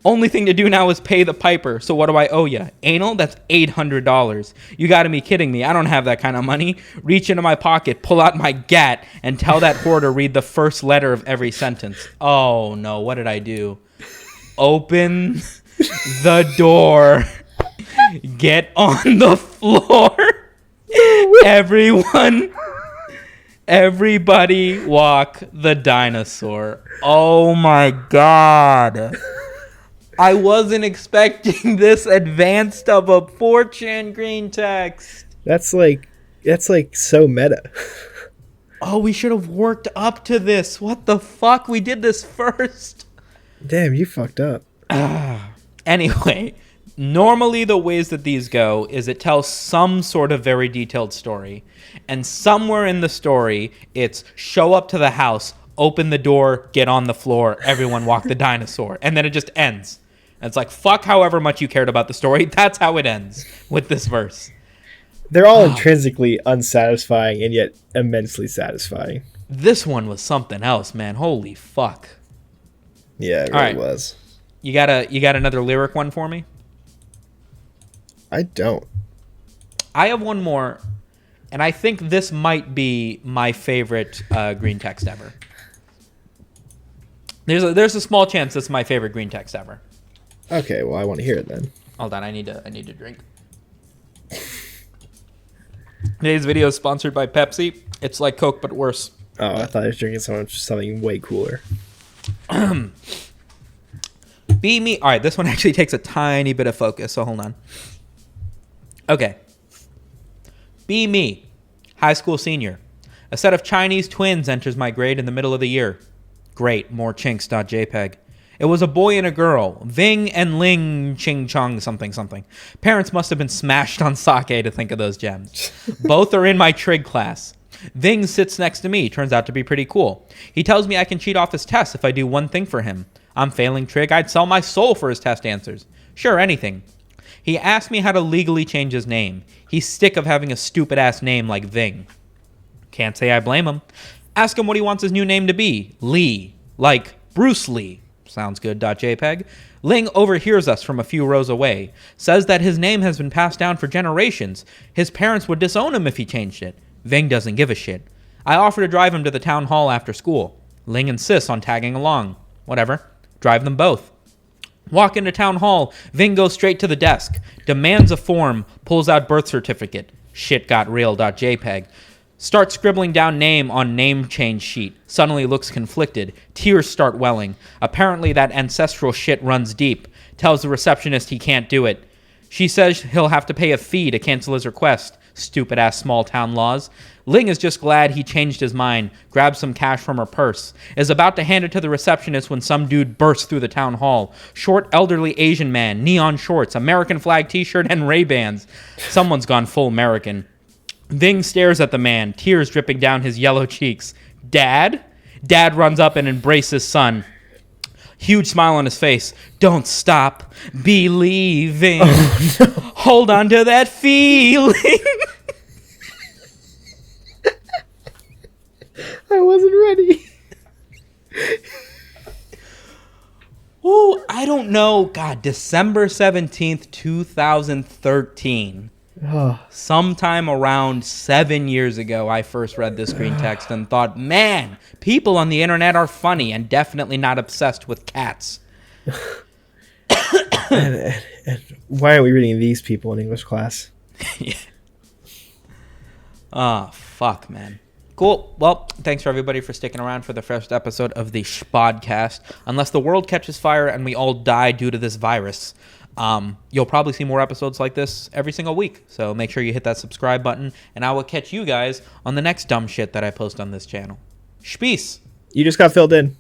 [SPEAKER 1] Only thing to do now is pay the piper. So what do I owe you? Anal? That's $800. You gotta be kidding me. I don't have that kind of money. Reach into my pocket, pull out my gat, and tell that whore to read the first letter of every sentence. Oh, no. What did I do? Open the door. Get on the floor. Everybody walk the dinosaur. Oh, my God. I wasn't expecting this advanced of a 4chan green text.
[SPEAKER 2] That's like so meta.
[SPEAKER 1] Oh, we should have worked up to this. What the fuck? We did this first.
[SPEAKER 2] Damn, you fucked up.
[SPEAKER 1] Anyway, normally the ways that these go is it tells some sort of very detailed story. And somewhere in the story, it's show up to the house, open the door, get on the floor, everyone walk the dinosaur. And then it just ends. And it's like, fuck however much you cared about the story. That's how it ends with this verse.
[SPEAKER 2] They're all intrinsically unsatisfying and yet immensely satisfying.
[SPEAKER 1] This one was something else, man. Holy fuck.
[SPEAKER 2] Yeah, it really was.
[SPEAKER 1] You got another lyric one for me?
[SPEAKER 2] I don't.
[SPEAKER 1] I have one more, and I think this might be my favorite green text ever. There's a small chance this is my favorite green text ever.
[SPEAKER 2] Okay, well, I want to hear it then.
[SPEAKER 1] Hold on, I need to drink. Today's video is sponsored by Pepsi. It's like Coke, but worse.
[SPEAKER 2] Oh, I thought I was drinking something way cooler.
[SPEAKER 1] Be me. All right, this one actually takes a tiny bit of focus, so hold on. Okay. Be me, high school senior. A set of Chinese twins enters my grade in the middle of the year. Great, more chinks.jpg. It was a boy and a girl, Ving and Ling Ching Chong something something. Parents must have been smashed on sake to think of those gems. Both are in my trig class. Ving sits next to me, turns out to be pretty cool. He tells me I can cheat off his tests if I do one thing for him. I'm failing trig, I'd sell my soul for his test answers. Sure, anything. He asked me how to legally change his name. He's sick of having a stupid-ass name like Ving. Can't say I blame him. Ask him what he wants his new name to be. Lee. Like Bruce Lee. Sounds good.jpg. Ling overhears us from a few rows away. Says that his name has been passed down for generations. His parents would disown him if he changed it. Ving doesn't give a shit. I offer to drive him to the town hall after school. Ling insists on tagging along. Whatever. Drive them both. Walk into town hall. Ving goes straight to the desk. Demands a form. Pulls out birth certificate. Shit got real.jpg. Starts scribbling down name on name change sheet. Suddenly looks conflicted. Tears start welling. Apparently that ancestral shit runs deep. Tells the receptionist he can't do it. She says he'll have to pay a fee to cancel his request. Stupid ass small town laws. Ling is just glad he changed his mind. Grabs some cash from her purse. Is about to hand it to the receptionist when some dude bursts through the town hall. Short elderly Asian man. Neon shorts. American flag t-shirt and Ray-Bans. Someone's gone full American. Ving stares at the man, tears dripping down his yellow cheeks. Dad? Dad runs up and embraces son. Huge smile on his face. Don't stop believing. Oh, no. Hold on to that feeling.
[SPEAKER 2] I wasn't ready.
[SPEAKER 1] Oh, I don't know. God, December 17th, 2013. Sometime around 7 years ago, I first read this green text and thought, man, people on the internet are funny and definitely not obsessed with cats.
[SPEAKER 2] and why are we reading these people in English class?
[SPEAKER 1] Yeah. Oh, fuck, man. Cool. Well, thanks for everybody for sticking around for the first episode of the Shpodcast. Unless the world catches fire and we all die due to this virus, you'll probably see more episodes like this every single week. So make sure you hit that subscribe button, and I will catch you guys on the next dumb shit that I post on this channel. Shpeace.
[SPEAKER 2] You just got filled in.